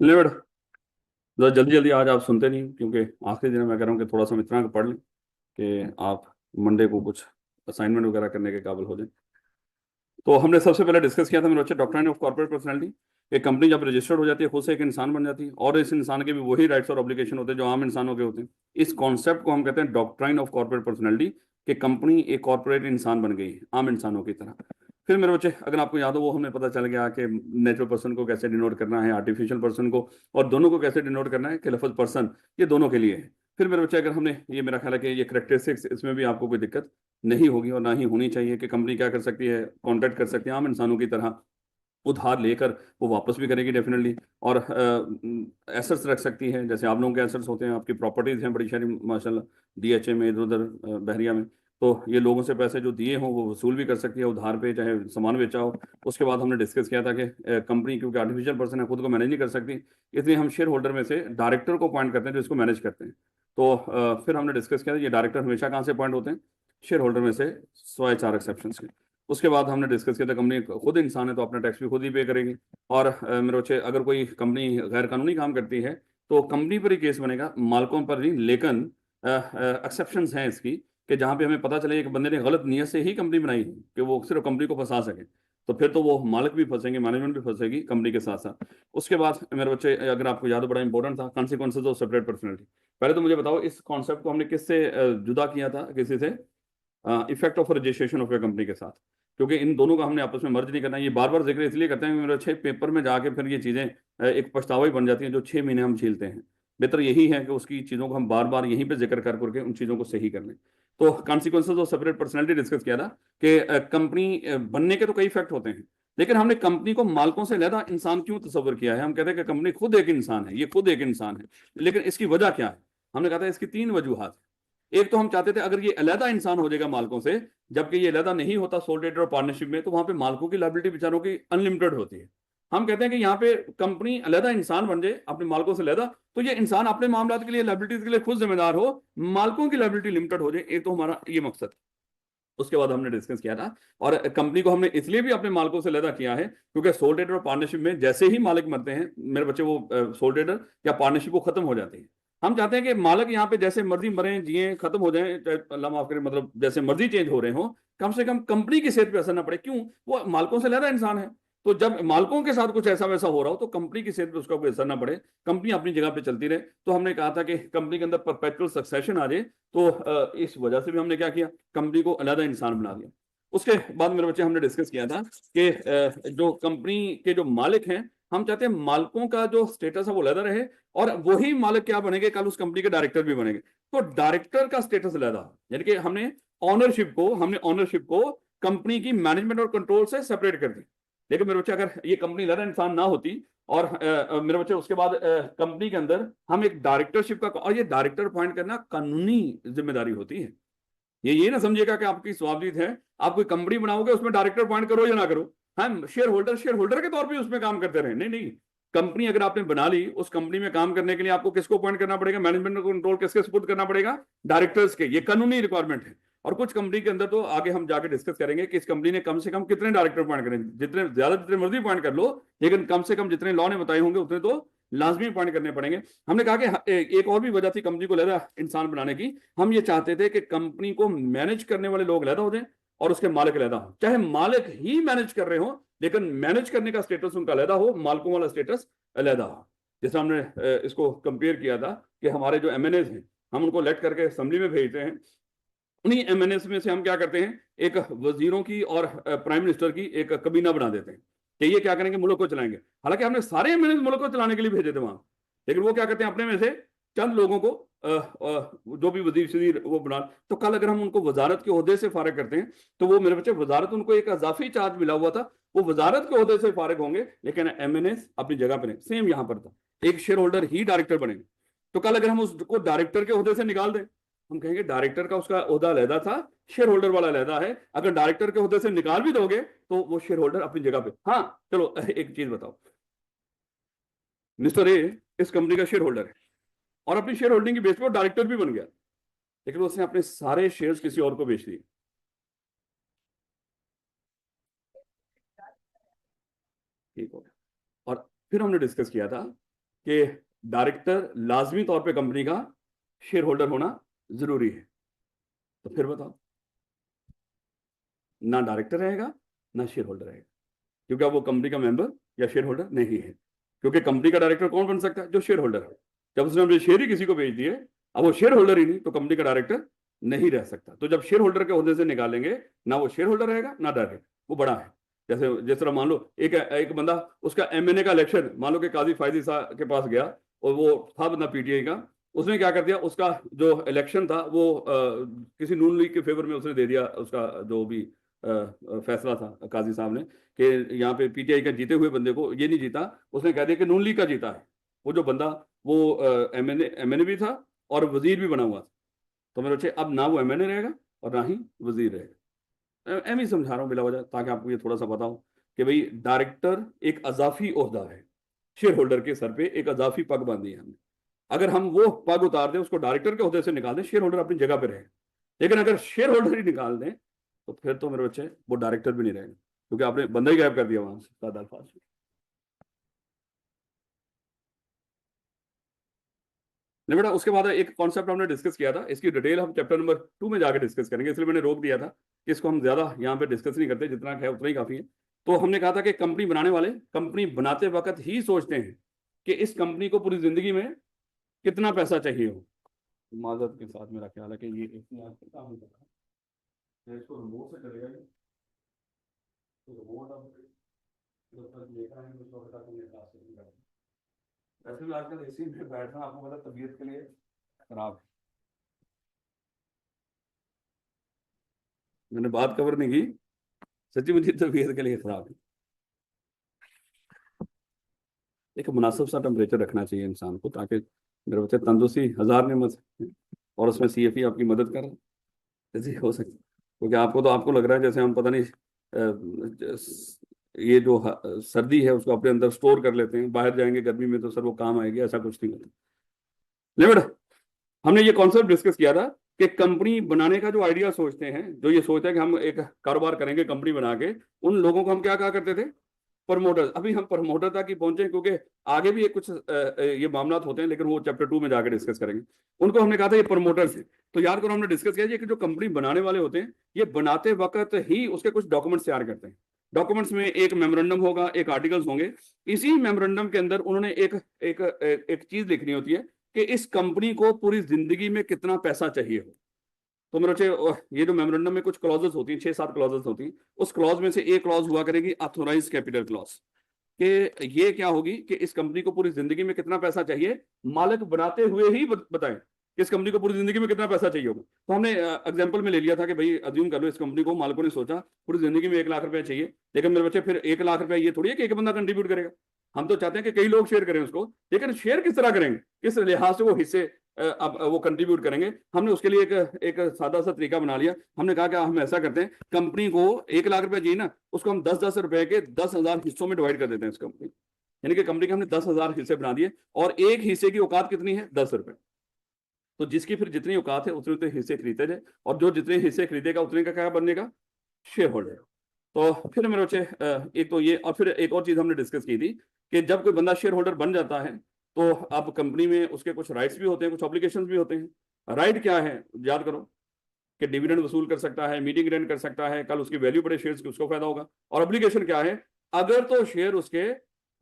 Limit जरा जल्दी जल्दी आज आप सुनते नहीं क्योंकि आखिरी दिन मैं कह रहा हूँ कि थोड़ा सा इतना पढ़ लें कि आप मंडे को कुछ असाइनमेंट वगैरह करने के काबिल हो जाए। तो हमने सबसे पहले डिस्कस किया था मेरे बच्चे डॉक्ट्राइन ऑफ कॉर्पोरेट पर्सनालिटी। एक कंपनी जब रजिस्टर्ड हो जाती है खुद से एक इंसान बन जाती है और इस इंसान के भी वही राइट्स और ऑब्लिगेशन होते हैं जो आम इंसानों के होते हैं। इस कॉन्सेप्ट को हम कहते हैं डॉक्ट्राइन ऑफ कॉर्पोरेट पर्सनालिटी कि कंपनी एक कॉर्पोरेट इंसान बन गई है आम इंसानों की तरह। फिर मेरे बच्चे अगर आपको याद हो वो हमें पता चल गया कि नेचुरल पर्सन को कैसे डिनोट करना है आर्टिफिशियल पर्सन को और दोनों को कैसे डिनोट करना है कि लफ्ज पर्सन ये दोनों के लिए है। फिर मेरे बच्चे अगर हमने ये मेरा ख्याल है कि ये करेक्टरिस्टिक्स इसमें भी आपको कोई दिक्कत नहीं होगी और ना ही होनी चाहिए कि कंपनी क्या कर सकती है कॉन्ट्रैक्ट कर सकती है आम इंसानों की तरह उधार लेकर वो वापस भी करेगी डेफिनेटली और एसेट्स रख सकती है जैसे आप लोगों के एसेट्स होते हैं आपकी प्रॉपर्टीज हैं बड़ी सारी माशाल्लाह डीएचए में इधर उधर बहरिया में। तो ये लोगों से पैसे जो दिए हों वो वसूल भी कर सकती है उधार पे चाहे सामान बेचा हो। उसके बाद हमने डिस्कस किया था कि कंपनी क्योंकि आर्टिफिशियल पर्सन है खुद को मैनेज नहीं कर सकती इसलिए हम शेयर होल्डर में से डायरेक्टर को अपॉइंट करते हैं जो इसको मैनेज करते हैं। तो फिर हमने डिस्कस किया था ये डायरेक्टर हमेशा कहाँ से अपॉइंट होते हैं शेयर होल्डर में से सौ चार एक्सेप्शन के। उसके बाद हमने डिस्कस किया था कंपनी खुद इंसान है तो अपना टैक्स भी खुद ही पे करेगी। और मेरे बच्चे अगर कोई कंपनी गैर कानूनी काम करती है तो कंपनी पर ही केस बनेगा मालिकों पर नहीं लेकिन एक्सेप्शंस हैं इसकी कि जहाँ पे हमें पता चले कि बंदे ने गलत नीयत से ही कंपनी बनाई है कि वो सिर्फ कंपनी को फंसा सके तो फिर तो वो मालिक भी फंसेंगे मैनेजमेंट भी फंसेगी कंपनी के साथ साथ। उसके बाद मेरे बच्चे अगर आपको याद हो बड़ा इंपॉर्टेंट था कॉन्सिक्वेंसेज ऑफ सेपरेट पर्सनैलिटी। पहले तो मुझे बताओ इस कॉन्सेप्ट को हमने किससे जुदा किया था किसी से effect of registration of a company के साथ क्योंकि इन दोनों का हमने आपस में मर्ज नहीं करना। ये बार बार जिक्र इसलिए करते हैं कि मेरे अच्छे पेपर में जाके फिर ये चीज़ें एक पछतावा ही बन जाती हैं जो 6 महीने हम झेलते हैं। बेहतर यही है कि उसकी चीज़ों को हम बार बार यहीं पे जिक्र कर करके उन चीज़ों को सही कर लें। तो consequences of separate personality discuss किया था कि कंपनी बनने के तो कई इफेक्ट होते हैं लेकिन हमने कंपनी को मालिकों से अलग इंसान क्यों तस्वर किया है। हम कहते हैं कि कंपनी खुद एक इंसान है ये खुद एक इंसान है लेकिन इसकी वजह क्या है। हमने कहा था इसकी तीन वजूहत। एक तो हम चाहते थे अगर ये अलहदा इंसान हो जाएगा मालिकों से जबकि ये अलहदा नहीं होता सोल ट्रेडर और पार्टनरशिप में तो वहां पे मालिकों की लायबिलिटी बेचारों की अनलिमिटेड होती है। हम कहते हैं कि यहाँ पे कंपनी अलहदा इंसान बन जाए अपने मालिकों से अलहदा तो ये इंसान अपने मामला के लिए लायबिलिटीज के लिए खुद जिम्मेदार हो मालिकों की लायबिलिटी लिमिटेड हो जाए एक तो हमारा ये मकसद है। उसके बाद हमने डिस्कस किया था और कंपनी को हमने इसलिए भी अपने मालिकों से अलहदा किया है क्योंकि सोल ट्रेडर और पार्टनरशिप में जैसे ही मालिक मरते हैं मेरे बच्चे वो सोल ट्रेडर या पार्टनरशिप वो खत्म हो जाती है। हम चाहते हैं कि मालिक यहाँ पे जैसे मर्जी मरे जिए खत्म हो जाए चाहे अल्लाह माफ करे मतलब जैसे मर्जी चेंज हो रहे हो कम से कम कंपनी की सेहत पे असर ना पड़े क्यों वो मालिकों से अलहदा इंसान है। तो जब मालिकों के साथ कुछ ऐसा वैसा हो रहा हो तो कंपनी की सेहत पे उसका कोई असर ना पड़े कंपनी अपनी जगह पे चलती रहे। तो हमने कहा था कि कंपनी के अंदर परपेचुअल सक्सेशन आ जाए तो इस वजह से भी हमने क्या किया कंपनी को अलहदा इंसान बना दिया। उसके बाद मेरे बच्चे हमने डिस्कस किया था कि जो कंपनी के जो मालिक हैं हम चाहते हैं मालिकों का जो स्टेटस है वो अलहदा रहे और वही मालिक क्या बनेंगे कल उस कंपनी के डायरेक्टर भी बनेंगे। तो डायरेक्टर का स्टेटस अलहदा यानी कि हमने ऑनरशिप को कंपनी की मैनेजमेंट और कंट्रोल से सेपरेट कर दी। लेकिन मेरे बच्चे अगर ये कंपनी अलहदा इंसान ना होती और मेरे बच्चे उसके बाद कंपनी के अंदर हम एक डायरेक्टरशिप का और ये डायरेक्टर अपॉइंट करना कानूनी जिम्मेदारी होती है। ये ना समझिएगा कि आपकी स्वावलंबित है आप कोई कंपनी बनाओगे उसमें डायरेक्टर अपॉइंट करो या ना करो। हम शेयर होल्डर के तौर पे उसमें काम करते रहे नहीं नहीं। कंपनी अगर आपने बना ली उस कंपनी में काम करने के लिए आपको किसको अपॉइंट करना पड़ेगा मैनेजमेंट कंट्रोल किसके सुपुर्द करना पड़ेगा डायरेक्टर्स के ये कानूनी रिक्वायरमेंट है। और कुछ कंपनी के अंदर तो आगे हम जाके डिस्कस करेंगे कि इस कंपनी ने कम से कम कितने डायरेक्टर अपॉइंट करें जितने ज्यादा जितने मर्जी अपॉइंट कर लो लेकिन कम से कम जितने लॉ ने बताए होंगे उतने तो लाजमी अपॉइंट करने पड़ेंगे। हमने कहा कि एक और भी वजह थी कंपनी को लहदा इंसान बनाने की। हम ये चाहते थे कि कंपनी को मैनेज करने वाले लोग अलहदा हो जाएं और उसके मालिक अलहदा हो चाहे मालिक ही मैनेज कर रहे हो लेकिन मैनेज करने का स्टेटस उनका अलहदा हो मालिकों वाला स्टेटस अलहदा हो। जैसे हमने इसको कंपेयर किया था कि हमारे जो एमएनएज हैं हम उनको लेट करके असेंबली में भेजते हैं उन्हीं एमएनएस में से हम क्या करते हैं एक वजीरों की और प्राइम मिनिस्टर की एक कबीना बना देते हैं कि ये क्या करेंगे मुल्क को चलाएंगे। हालांकि हमने सारे एमएनएस मुल्क को चलाने के लिए भेजे थे वहां लेकिन वो क्या करते हैं अपने में से चंद लोगों को जो भी वजीर शजीर वो बना। तो कल अगर हम उनको वजारत के ओहदे से फारिग करते हैं तो वो मेरे बच्चे वजारत उनको एक अजाफी चार्ज मिला हुआ था वो वजारत के ओहदे से फारिग होंगे लेकिन एमएनएस अपनी जगह पर सेम यहां पर था एक शेयर होल्डर ही डायरेक्टर बनेंगे। तो कल अगर हम उसको डायरेक्टर के ओहदे से निकाल दें हम कहेंगे डायरेक्टर का उसका ओहदा अलहदा था शेयर होल्डर वाला अलहदा है। अगर डायरेक्टर के ओहदे से निकाल भी दोगे तो वो शेयर होल्डर अपनी जगह पे। हाँ चलो एक चीज बताओ मिस्टर ए इस कंपनी का शेयर होल्डर है और अपनी शेयर होल्डिंग की बेस पे वो डायरेक्टर भी बन गया लेकिन उसने अपने सारे शेयर्स किसी और को बेच दिए। ठीक हो गया। और फिर हमने डिस्कस किया था कि डायरेक्टर लाजमी तौर पे कंपनी का शेयर होल्डर होना जरूरी है। तो फिर बताओ, ना डायरेक्टर रहेगा ना शेयर होल्डर रहेगा, क्योंकि अब वो कंपनी का मेंबर या शेयर होल्डर नहीं है। क्योंकि कंपनी का डायरेक्टर कौन बन सकता है? जो शेयर होल्डर है। जब उसने अपने शेयर ही किसी को बेच दिए, अब वो शेयर होल्डर ही नहीं, तो कंपनी का डायरेक्टर नहीं रह सकता। तो जब शेयर होल्डर के ओहदे से निकालेंगे, ना वो शेयर होल्डर रहेगा ना डायरेक्टर, वो बड़ा है। जैसे जिस तरह मान लो एक एक बंदा, उसका एमएनए का इलेक्शन, मान लो कि काजी फायदी साहब के पास गया, और वो था बंदा पीटीआई का, उसने क्या कर दिया, उसका जो इलेक्शन था वो किसी नून लीग के फेवर में उसने दे दिया, उसका जो भी फैसला था काजी साहब ने, कि यहाँ पे पीटीआई का जीते हुए बंदे को ये नहीं जीता, उसने कह दिया कि नून लीग का जीता है। वो जो बंदा, वो एमएनए भी था और वजीर भी बना हुआ था। तो मेरे बच्चे, अब ना वो एमएनए रहेगा और ना ही वजीर रहेगा। एम ही समझा रहा हूँ बिला वजह, ताकि आपको ये थोड़ा सा पता हो कि भाई डायरेक्टर एक अजाफी ओहदा है, शेयर होल्डर के सर पे एक अजाफी पग बांधी है हमने। अगर हम वो पग उतार दें, उसको डायरेक्टर के ओहदे से निकाल दें, शेयर होल्डर अपनी जगह पे रहेगा। लेकिन अगर शेयर होल्डर ही निकाल दें, तो फिर तो मेरे बच्चे वो डायरेक्टर भी नहीं रहेगा, क्योंकि आपने बंदा ही गायब कर दिया वहां से, सादा अल्फाज में। नहीं बेटा, उसके बाद एक कॉन्सेप्ट हमने डिस्कस किया था, इसकी डिटेल हम चैप्टर नंबर 2 में जाकर डिस्कस करेंगे, इसलिए मैंने रोक दिया था कि इसको हम ज्यादा यहाँ पे डिस्कस नहीं करते, जितना है उतना ही काफी है। तो हमने कहा था कि कंपनी बनाने वाले कंपनी बनाते वक्त ही सोचते हैं कि इस कंपनी को पूरी जिंदगी में कितना पैसा चाहिए हो। माजरत के साथ मेरा ख्याल है कि ये इतनी आज तक काम नहीं कर रहा है। इसको रिमोट से करेगा ये, तो रिमोट अब जब तक देखा है उसको बता के क्लास नहीं करेगा। वैसे भी आजकल एसी में बैठना आपको पता तबीयत के लिए खराब है। मैंने बात कवर नहीं की, सच्ची मुझे तबीयत के लिए खराब है। एक मुनासिब सा टेम्परेचर रखना चाहिए इंसान को, ताकि मेरे बच्चे तंदुरुस्ती हजार नेमत है, और उसमें सीएफई आपकी मदद कर जैसे हो सकती। क्योंकि आपको तो आपको लग रहा है जैसे हम पता नहीं ये जो सर्दी है उसको अपने अंदर स्टोर कर लेते हैं, बाहर जाएंगे गर्मी में तो सर वो काम आएगी, ऐसा कुछ नहीं होता। नहीं बेटा, हमने ये कॉन्सेप्ट डिस्कस किया था कि कंपनी बनाने का जो आइडिया सोचते हैं, जो ये सोचते हैं कि हम एक कारोबार करेंगे कंपनी बना के, उन लोगों को हम क्या कहा करते थे? प्रमोटर। अभी हम प्रमोटर तक ही पहुंचे, क्योंकि आगे भी कुछ ये मामला होते हैं, लेकिन वो चैप्टर 2 में जाकर डिस्कस करेंगे। उनको हमने कहा था ये प्रमोटर्स है। तो याद करो, हमने डिस्कस किया कि जो कंपनी बनाने वाले होते हैं, ये बनाते वक्त ही उसके कुछ डॉक्यूमेंट्स तैयार करते हैं। डॉक्यूमेंट्स में एक मेमोरेंडम होगा, एक आर्टिकल्स होंगे। इसी मेमोरेंडम के अंदर उन्होंने एक एक एक चीज लिखनी होती है कि इस कंपनी को पूरी जिंदगी में कितना पैसा चाहिए हो। तो मेरे बच्चे, ये जो मेमोरेंडम में कुछ क्लॉजेस होती हैं, 6-7 क्लॉजेस होती हैं, उस क्लॉज में से एक क्लॉज हुआ करेगी ऑथोराइज कैपिटल क्लॉज, कि ये क्या होगी कि इस कंपनी को पूरी जिंदगी में कितना पैसा चाहिए, मालिक बनाते हुए ही बताएं कि इस कंपनी को पूरी जिंदगी में कितना पैसा चाहिए होगा। तो हमने एग्जांपल में ले लिया था कि भाई अज्यूम कर लो, इस कंपनी को मालिकों ने सोचा पूरी जिंदगी में 1 लाख रुपए चाहिए, लेकिन मेरे बच्चे फिर 1 लाख रुपए ये थोड़ी है कि एक बंदा कंट्रीब्यूट करेगा। हम तो चाहते हैं कि कई लोग शेयर करें उसको, लेकिन शेयर किस तरह करेंगे, किस लिहाज से वो हिस्से अब वो कंट्रीब्यूट करेंगे। हमने उसके लिए एक सादा सा तरीका बना लिया। हमने कहा कि हम ऐसा करते हैं, कंपनी को 1 लाख रुपए चाहिए ना, उसको हम 10-10 रुपए के 10,000 हिस्सों में डिवाइड कर देते हैं इस कंपनी। यानी कि कंपनी के हमने 10,000 हिस्से बना दिए, और एक हिस्से की औकात कितनी है? 10 रुपए। तो जिसकी फिर जितनी औकात है उतने उतने हिस्से खरीदे जाए, और जो जितने हिस्से खरीदेगा उतने का क्या बनेगा? Share holder. तो फिर मेरे बच्चे, एक तो ये, और फिर एक और चीज हमने डिस्कस की थी कि जब कोई बंदा शेयर होल्डर बन जाता है, तो अब कंपनी में उसके कुछ राइट्स भी होते हैं, कुछ ऑब्लिगेशंस भी होते हैं। राइट क्या है? याद करो कि डिविडेंड वसूल कर सकता है, मीटिंग अटेंड कर सकता है, कल उसकी वैल्यू बढ़े शेयर्स की, उसको फायदा होगा। और ऑब्लिगेशन क्या है? अगर तो शेयर उसके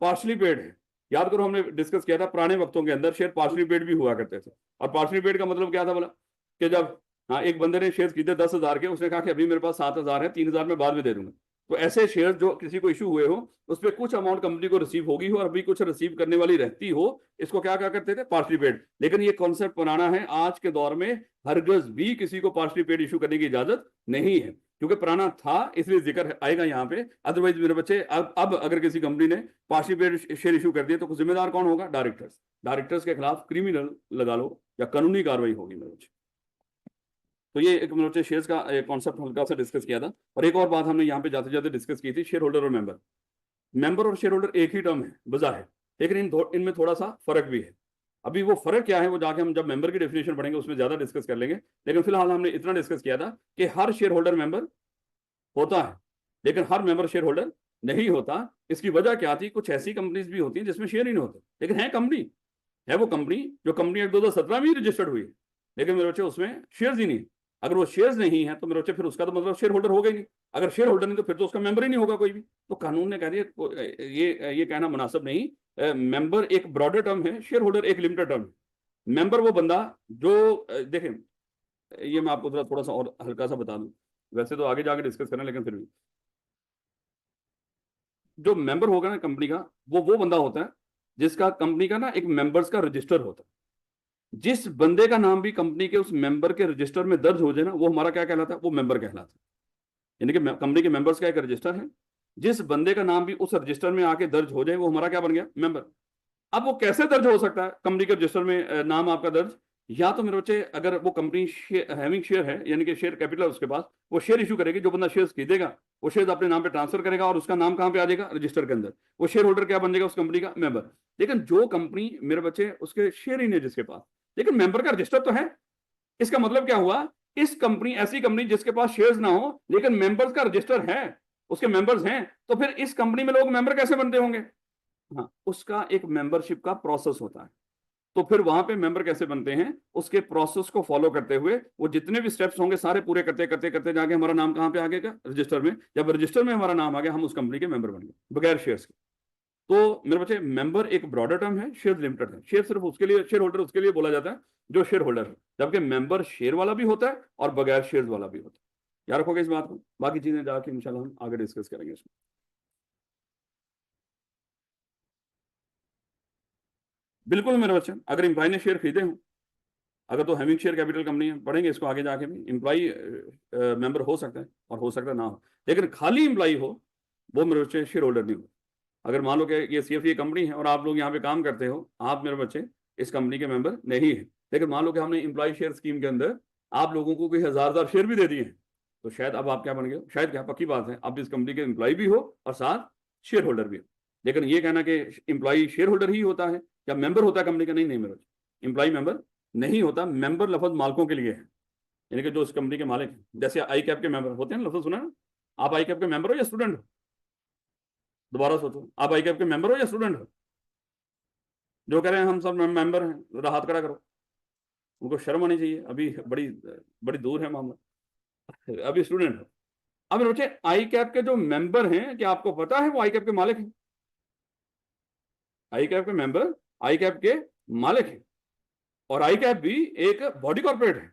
पार्शली पेड है। याद करो, हमने डिस्कस किया था पुराने वक्तों के अंदर शेयर पार्शली पेड भी हुआ करते थे। और पार्शली पेड का मतलब क्या था बोला, कि जब हाँ एक बंदे ने शेयर खरीदे 10,000 के, उसने कहा कि अभी मेरे पास 7,000 है, 3,000 में बाद में दे दूंगा। तो ऐसे शेयर जो किसी को इशू हुए हो, उस पर कुछ अमाउंट कंपनी को रिसीव होगी हो, और अभी कुछ रिसीव करने वाली रहती हो, इसको क्या क्या करते थे? Partially paid. लेकिन ये कॉन्सेप्ट पुराना है, आज के दौर में हरगज भी किसी को पार्शली पेड इशू करने की इजाजत नहीं है, क्योंकि पुराना था, इसलिए जिक्र आएगा यहाँ पे। अदरवाइज मेरे बच्चे, अब अगर किसी कंपनी ने पार्शली पेड शेयर इशू कर दिए, तो जिम्मेदार कौन होगा? डायरेक्टर्स। डायरेक्टर्स के खिलाफ क्रिमिनल लगा लो या कानूनी कार्रवाई होगी मेरे बच्चे। तो ये एक मतलब शेयर्स का कॉन्सेप्ट हल्का सा डिस्कस किया था। और एक और बात हमने यहाँ पे जाते जाते डिस्कस की थी, शेयर होल्डर और मेंबर। मेंबर और शेयर होल्डर एक ही टर्म है बजाय, लेकिन इनमें थोड़ा सा फर्क भी है। अभी वो फर्क क्या है, वो जाके हम जब मेंबर की डेफिनेशन पढ़ेंगे उसमें ज्यादा डिस्कस कर लेंगे। लेकिन फिलहाल हमने इतना डिस्कस किया था कि हर शेयर होल्डर मेंबर होता है, लेकिन हर मेंबर शेयर होल्डर नहीं होता। इसकी वजह क्या थी, कुछ ऐसी कंपनीज भी होती हैं जिसमें शेयर ही नहीं होते, लेकिन है कंपनी, है वो कंपनी जो कंपनी एक्ट 2017 में ही रजिस्टर्ड हुई है, लेकिन मेरे बच्चे उसमें शेयर्स ही नहीं। अगर वो शेयर्स नहीं है तो मेरे बच्चे फिर उसका तो मतलब शेयर होल्डर होगा ही नहीं। अगर शेयर होल्डर नहीं तो फिर तो उसका मेंबर ही नहीं होगा कोई भी। तो कानून ने कह दिया ये कहना मुनासिब नहीं। मेंबर एक ब्रॉडर टर्म है, शेयर होल्डर एक लिमिटेड टर्म है। मेंबर वो बंदा जो देखें, ये मैं आपको थोड़ा सा और हल्का सा बता दूं, वैसे तो आगे जाके डिस्कस करना, लेकिन फिर भी जो मेंबर होगा ना कंपनी का, वो बंदा होता है जिसका कंपनी का ना एक मेंबर्स का रजिस्टर होता है। जिस बंदे का नाम भी कंपनी के उस मेंबर के रजिस्टर में दर्ज हो जाए ना, वो हमारा क्या कहलाता है, वो मेंबर कहलाता है। यानी कि कंपनी के मेंबर्स का एक रजिस्टर है, जिस बंदे का नाम भी उस रजिस्टर में आके दर्ज हो जाए वो हमारा क्या बन गया, मेंबर। अब वो कैसे दर्ज हो सकता है कंपनी के रजिस्टर में नाम आपका दर्ज, या तो मेरे बच्चे अगर वो कंपनी हैविंग शेयर है, यानी कि शेयर कैपिटल उसके पास, वो शेयर इशू करेगी, जो बंदा शेयर खरीदेगा वो शेयर अपने नाम पे ट्रांसफर करेगा और उसका नाम कहां पे आ जाएगा, रजिस्टर के अंदर। वो शेयर होल्डर क्या बन जाएगा, उस कंपनी का मेंबर। लेकिन जो कंपनी मेरे बच्चे उसके शेयर ही नहीं जिसके पास, लेकिन मेंबर का रजिस्टर तो है, इसका मतलब क्या हुआ, इस कंपनी, ऐसी कंपनी जिसके पास शेयर्स ना हो लेकिन मेंबर्स का रजिस्टर है, उसके मेंबर्स हैं, तो फिर इस कंपनी में लोग मेंबर कैसे बनते होंगे। हाँ, उसका एक मेंबरशिप का प्रोसेस होता है। तो फिर वहां पे मेंबर कैसे बनते हैं, उसके प्रोसेस को फॉलो करते हुए वो जितने भी स्टेप्स होंगे सारे पूरे करते करते करते जाके हमारा नाम कहां पे आ गया, रजिस्टर में। जब रजिस्टर में हमारा नाम आ गया, हम उस कंपनी के मेंबर बन गए बगैर शेयर्स के। तो मेरे बच्चे, मेंबर एक ब्रॉडर टर्म है, शेयर लिमिटेड है। शेयर सिर्फ उसके लिए, शेयर होल्डर उसके लिए बोला जाता है जो शेयर होल्डर है, जबकि मेंबर शेयर वाला भी होता है और बगैर शेयर वाला भी होता है। याद रखोगे इस बात को, बाकी चीजें जाके इंशाल्लाह हम आगे डिस्कस करेंगे इसमें। बिल्कुल मेरे बच्चे, अगर एम्प्लॉय ने शेयर खरीदे हो, अगर तो हैविंग शेयर कैपिटल कंपनी है, पढ़ेंगे इसको आगे जाके भी, एम्प्लॉय मेंबर हो सकता है और हो सकता है ना हो, लेकिन खाली एम्प्लॉय हो वो मेरे बच्चे शेयर होल्डर नहीं हो। अगर मान लो कि ये CFA कंपनी है और आप लोग यहाँ पे काम करते हो, आप मेरे बच्चे इस कंपनी के मेंबर नहीं है, लेकिन मान लो कि हमने एम्प्लॉय शेयर स्कीम के अंदर आप लोगों को कोई हजार शेयर भी दे दिए हैं, तो शायद अब आप क्या बन गए, शायद क्या पक्की बात है, आप इस कंपनी के एम्प्लॉय भी हो और साथ शेयर होल्डर भी हो। लेकिन ये कहना कि एम्प्लॉय शेयर होल्डर ही होता है या मेंबर होता है कंपनी का, नहीं नहीं मेरे बच्चे, एम्प्लॉय मेंबर नहीं होता। मेंबर लफज मालिकों के लिए है, यानी कि जो इस कंपनी के मालिक हैं, जैसे आई कैप के मेंबर होते हैं ना, लफज सुना ना। आप आई कैप के मेंबर हो या स्टूडेंट हो, दोबारा सोचो, आप आई कैप के मेंबर हो या स्टूडेंट हो। जो कह रहे हैं हम सब मेंबर हैं, जरा हाथ खड़ा करो, उनको शर्म आनी चाहिए, अभी बड़ी बड़ी दूर है मामला, अभी स्टूडेंट हो। अब मेरे बच्चे, आई कैप के जो मेंबर हैं, क्या आपको पता है वो आई कैप के मालिक हैं। आई कैप के मेंबर आई कैप के मालिक हैं, और आई कैप भी एक बॉडी कॉर्पोरेट है,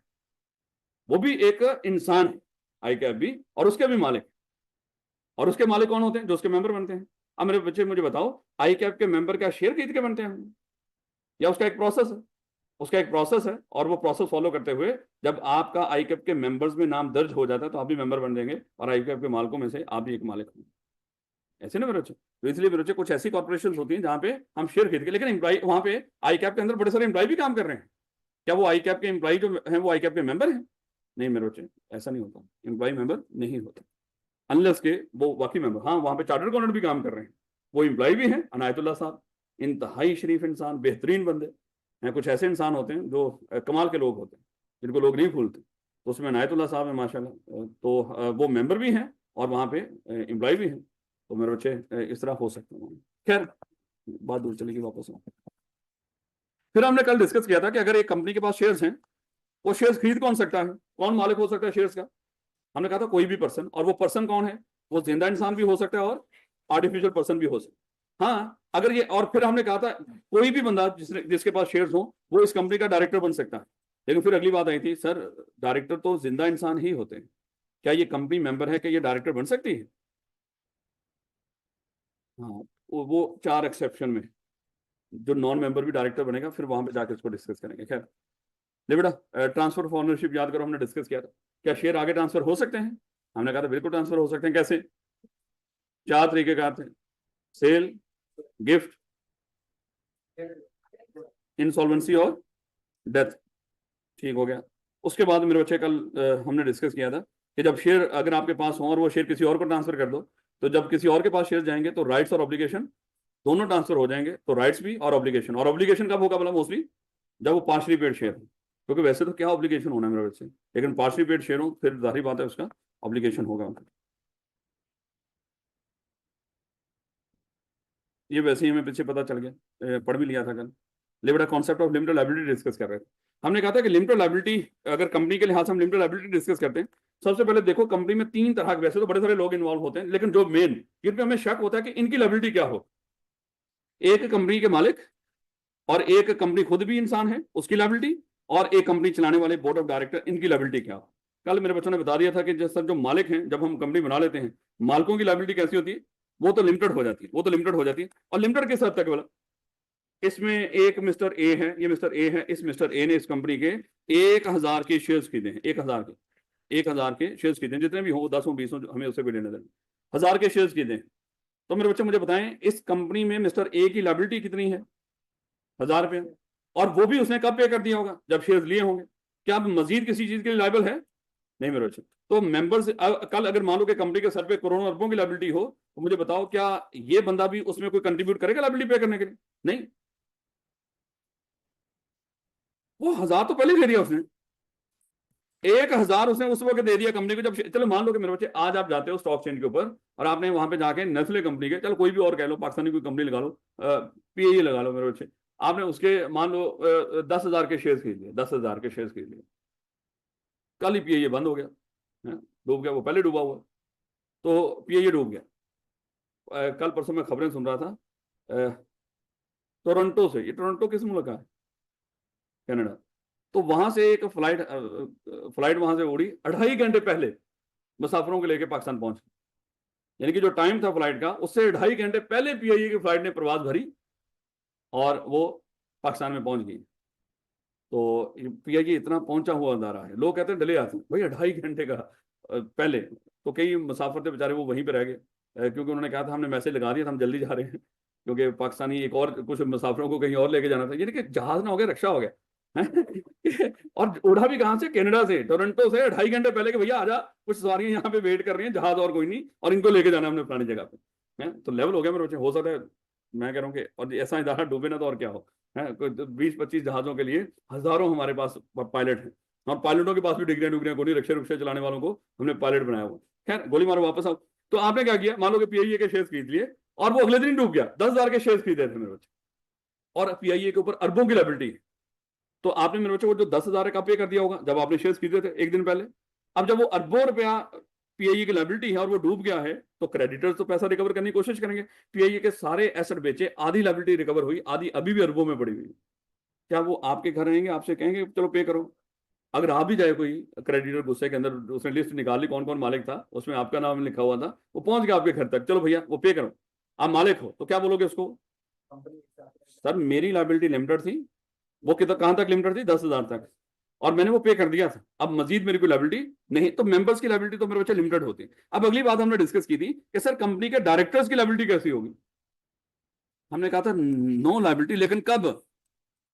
वो भी एक इंसान है, आई कैप भी, और उसके भी मालिक। और उसके मालिक कौन होते हैं, जो उसके मेंबर बनते हैं। अब मेरे बच्चे मुझे बताओ, आई कैप के मेंबर क्या शेयर खरीद के बनते हैं, या उसका एक प्रोसेस है, उसका एक प्रोसेस है, और वो प्रोसेस फॉलो करते हुए जब आपका आई कैप के मेंबर्स में नाम दर्ज हो जाता है तो आप भी मेंबर बन जाएंगे, और आई कैप के मालिकों में से आप भी एक मालिक होंगे। ऐसे ना मेरे बच्चे, तो इसलिए मेरे बच्चे कुछ ऐसी कॉर्पोरेशन होती हैं जहां पे हम शेयर खरीद के, लेकिन एम्प्लॉय वहां पे आई कैप के अंदर बड़े सारे एम्प्लॉय भी काम कर रहे हैं, क्या वो आई कैप के एम्प्लॉय जो है वो आई कैप के मेंबर हैं। नहीं मेरे बच्चे, ऐसा नहीं होता, एम्प्लॉय मेंबर नहीं होता अनलेस के वो बाकी मेंबर, हाँ वहां पे चार्टर्ड अकाउंटेंट भी काम कर रहे हैं, वो एम्प्लॉय भी हैं। अनायतुल्लाह साहब इंतहाई शरीफ इंसान, बेहतरीन बंदे हैं। कुछ ऐसे इंसान होते हैं जो कमाल के लोग होते हैं, जिनको लोग नहीं भूलते, तो उसमें अनायतुल्लाह साहब है माशाल्लाह। तो वो मेंबर भी हैं और वहाँ पे एम्प्लॉय भी हैं। तो मेरे बच्चे इस तरह हो सकते हैं। खैर, बात दूर चलेगी, वापस आओ। फिर हमने कल डिस्कस किया था कि अगर एक कंपनी के पास शेयर्स हैं, वो शेयर्स खरीद कौन सकता है, कौन मालिक हो सकता है शेयर्स का। हमने कहा था कोई भी पर्सन, और वो पर्सन कौन है, वो जिंदा इंसान भी हो सकता है और आर्टिफिशियल पर्सन भी हो सकता है। हाँ, अगर ये, और फिर हमने कहा था कोई भी बंदा जिसके पास शेयर्स हो वो इस कंपनी का डायरेक्टर बन सकता है। लेकिन फिर अगली बात आई थी, सर डायरेक्टर तो जिंदा इंसान ही होते हैं, क्या ये कंपनी मेंबर है, क्या ये डायरेक्टर बन सकती है। हाँ, वो चार एक्सेप्शन में जो नॉन मेंबर भी डायरेक्टर बनेगा, फिर वहां पे जाकर इसको डिस्कस करेंगे। खैर, ले बेटा, ट्रांसफर ऑफ ओनरशिप याद करो, हमने डिस्कस किया था, क्या शेयर आगे ट्रांसफर हो सकते हैं। हमने कहा था बिल्कुल ट्रांसफर हो सकते हैं। कैसे, चार तरीके कार थे, सेल, गिफ्ट, इंसॉल्वेंसी और डेथ। ठीक हो गया। उसके बाद मेरे बच्चे कल हमने डिस्कस किया था कि जब शेयर अगर आपके पास हो और वो शेयर किसी और को ट्रांसफर कर दो, तो जब किसी और के पास शेयर जाएंगे तो राइट्स और ऑब्लिगेशन दोनों ट्रांसफर हो जाएंगे। तो राइट्स भी और ऑब्लिगेशन कब होगा बोला, मोस्टली जब वो पार्शली पेड शेयर हो, क्योंकि वैसे तो क्या ऑब्लिगेशन होना है मेरे बच्चे, लेकिन पार्शली पेड शेयर हो फिर जाहिर बात है उसका ऑब्लिगेशन होगा। ये वैसे ही हमें पीछे पता चल गया, पढ़ भी लिया था कल। Limited concept of limited liability discuss कर रहे थे। हमने कहा था कि लिमिटेड लायबिलिटी, अगर कंपनी के लिहाज से हम लिमिटेड लायबिलिटी डिस्कस करते हैं, सबसे पहले देखो कंपनी में तीन तरह के, वैसे तो बड़े सारे लोग इन्वॉल्व होते हैं, लेकिन जो मेन जिन पे हमें शक होता है कि इनकी लायबिलिटी क्या हो, एक कंपनी के मालिक, और एक कंपनी खुद भी इंसान है उसकी लायबिलिटी, और एक कंपनी चलाने वाले बोर्ड ऑफ डायरेक्टर, इनकी लायबिलिटी क्या हो। कल मेरे बच्चों ने बता दिया था कि जैसे जो मालिक हैं, जब हम कंपनी बना लेते हैं, मालिकों की लायबिलिटी कैसी होती है, वो तो लिमिटेड हो जाती है, वो तो लिमिटेड हो जाती है। और लिमिटेड किस हद तक बोला, इसमें एक मिस्टर ए है, ये मिस्टर ए है, इस मिस्टर ए ने इस कंपनी के 1000 के शेयर्स खरीदे हैं, 1000 के शेयर्स खरीदे, जितने भी हो, 10 हो 20 हो, हमें उससे भी लेने देना, 1000 के शेयर्स खरीदे। तो मेरे बच्चे मुझे बताएं, इस कंपनी में मिस्टर ए की लायबिलिटी कितनी है, 1000 रुपये, और वो भी उसने कब पे कर दिया होगा, जब शेयर्स लिए होंगे। क्या अब मजीद किसी चीज के लिए लायबल है, नहीं मेरे बच्चे। तो मेंबर्स, कल अगर मान लो कि कंपनी के सर पे करोड़ों अरबों की लायबिलिटी हो, तो मुझे बताओ क्या ये बंदा भी उसमें कोई कंट्रीब्यूट करेगा लायबिलिटी पे करने के लिए, नहीं। वो 1000 तो पहले दे दिया उसने, 1000 उसने उस वक्त दे दिया कंपनी को जब, चलो मान लो कि मेरे बच्चे आज आप जाते हो स्टॉक चेंज के ऊपर, और आपने वहां पे जाके नेस्ले कंपनी के, चलो कोई भी और कह लो, पाकिस्तानी कोई कंपनी लगा लो, पीए लगा लो मेरे बच्चे, आपने उसके मान लो 10,000 के शेयर खरीद लिए, 10,000 के शेयर खरीद लिए, कल ही पीए बंद हो गया, डूब गया, वो पहले डूबा हुआ, तो पीए डूब गया। कल परसों मैं खबरें सुन रहा था, टोरंटो से, ये टोरंटो किस मुल्क का है, कनाडा, तो वहां से एक फ्लाइट वहां से उड़ी 2.5 घंटे पहले, मुसाफिरों को लेकर पाकिस्तान पहुंच, यानी कि जो टाइम था फ्लाइट का, उससे 2.5 घंटे पहले पीआईए की फ्लाइट ने प्रवास भरी, और वो पाकिस्तान में पहुंच गई। तो पीआईए इतना पहुंचा हुआ अंदारा है, लोग कहते हैं डिले आती भैया 2.5 घंटे का पहले, तो कई मुसाफिर थे बेचारे, वो वहीं पे रह गए, क्योंकि उन्होंने कहा था हमने मैसेज लगा दिया था, हम जल्दी जा रहे हैं, क्योंकि पाकिस्तानी एक और कुछ मुसाफिरों को कहीं और लेके जाना था, यानी कि जहाज ना हो गया, रक्षा हो गया और उड़ा भी कहां से, कनाडा से, टोरंटो से 2.5 घंटे पहले कि भैया आजा, कुछ सवारियां यहाँ पे वेट कर रही हैं, जहाज और कोई नहीं, और इनको लेके जाना हमने पुरानी जगह पे है। तो लेवल हो गया मेरे बच्चे, हो सकता है, मैं कह रहा हूँ कि और ऐसा इदारा डूबे ना तो और क्या हो, है 20-25 जहाजों के लिए हजारों हमारे पास पायलट हैं, और पायलटों के पास भी डिग्रियां डुग्रियां कोई, रिक्शे रुक्शे चलाने वालों को हमने पायलट बनाया हुआ। खैर गोली मारो वापस आओ। तो आपने क्या किया, मान लो कि पीआईए के शेयर खरीद लिए, और वो अगले दिन डूब गया, 10,000 के शेयर खरीदे थे मेरे बच्चे, और पीआईए के ऊपर अरबों की लायबिलिटी। तो आपने मेरे बच्चों को जो 10,000 का पे कर दिया होगा जब आपने शेयर खरीदे थे एक दिन पहले, अब जब वो अरबों रुपया पीआईए की लायबिलिटी है और वो डूब गया है, तो क्रेडिटर्स तो पैसा रिकवर करने की कोशिश करेंगे, पीआईए के सारे एसेट बेचे, आधी लायबिलिटी रिकवर हुई, आधी अभी भी अरबों में पड़ी हुई। क्या वो आपके घर रहेंगे, आपसे कहेंगे चलो पे करो? अगर आ भी जाए कोई क्रेडिटर गुस्से के अंदर, उसने लिस्ट निकाली कौन कौन मालिक था, उसमें आपका नाम लिखा हुआ था, वो पहुंच गया आपके घर तक, चलो भैया वो पे करो, आप मालिक हो, तो क्या बोलोगे उसको, सर मेरी लायबिलिटी लिमिटेड थी, वो कितना कहां तक लिमिटेड थी, 10,000 तक, और मैंने वो पे कर दिया था, अब मजीद मेरी कोई लायबिलिटी नहीं। तो मेंबर्स की लायबिलिटी तो मेरे बच्चे लिमिटेड होती है। अब अगली बात हमने डिस्कस की थी कि सर कंपनी के डायरेक्टर्स की लायबिलिटी कैसी होगी, हमने कहा था नो लायबिलिटी, लेकिन कब,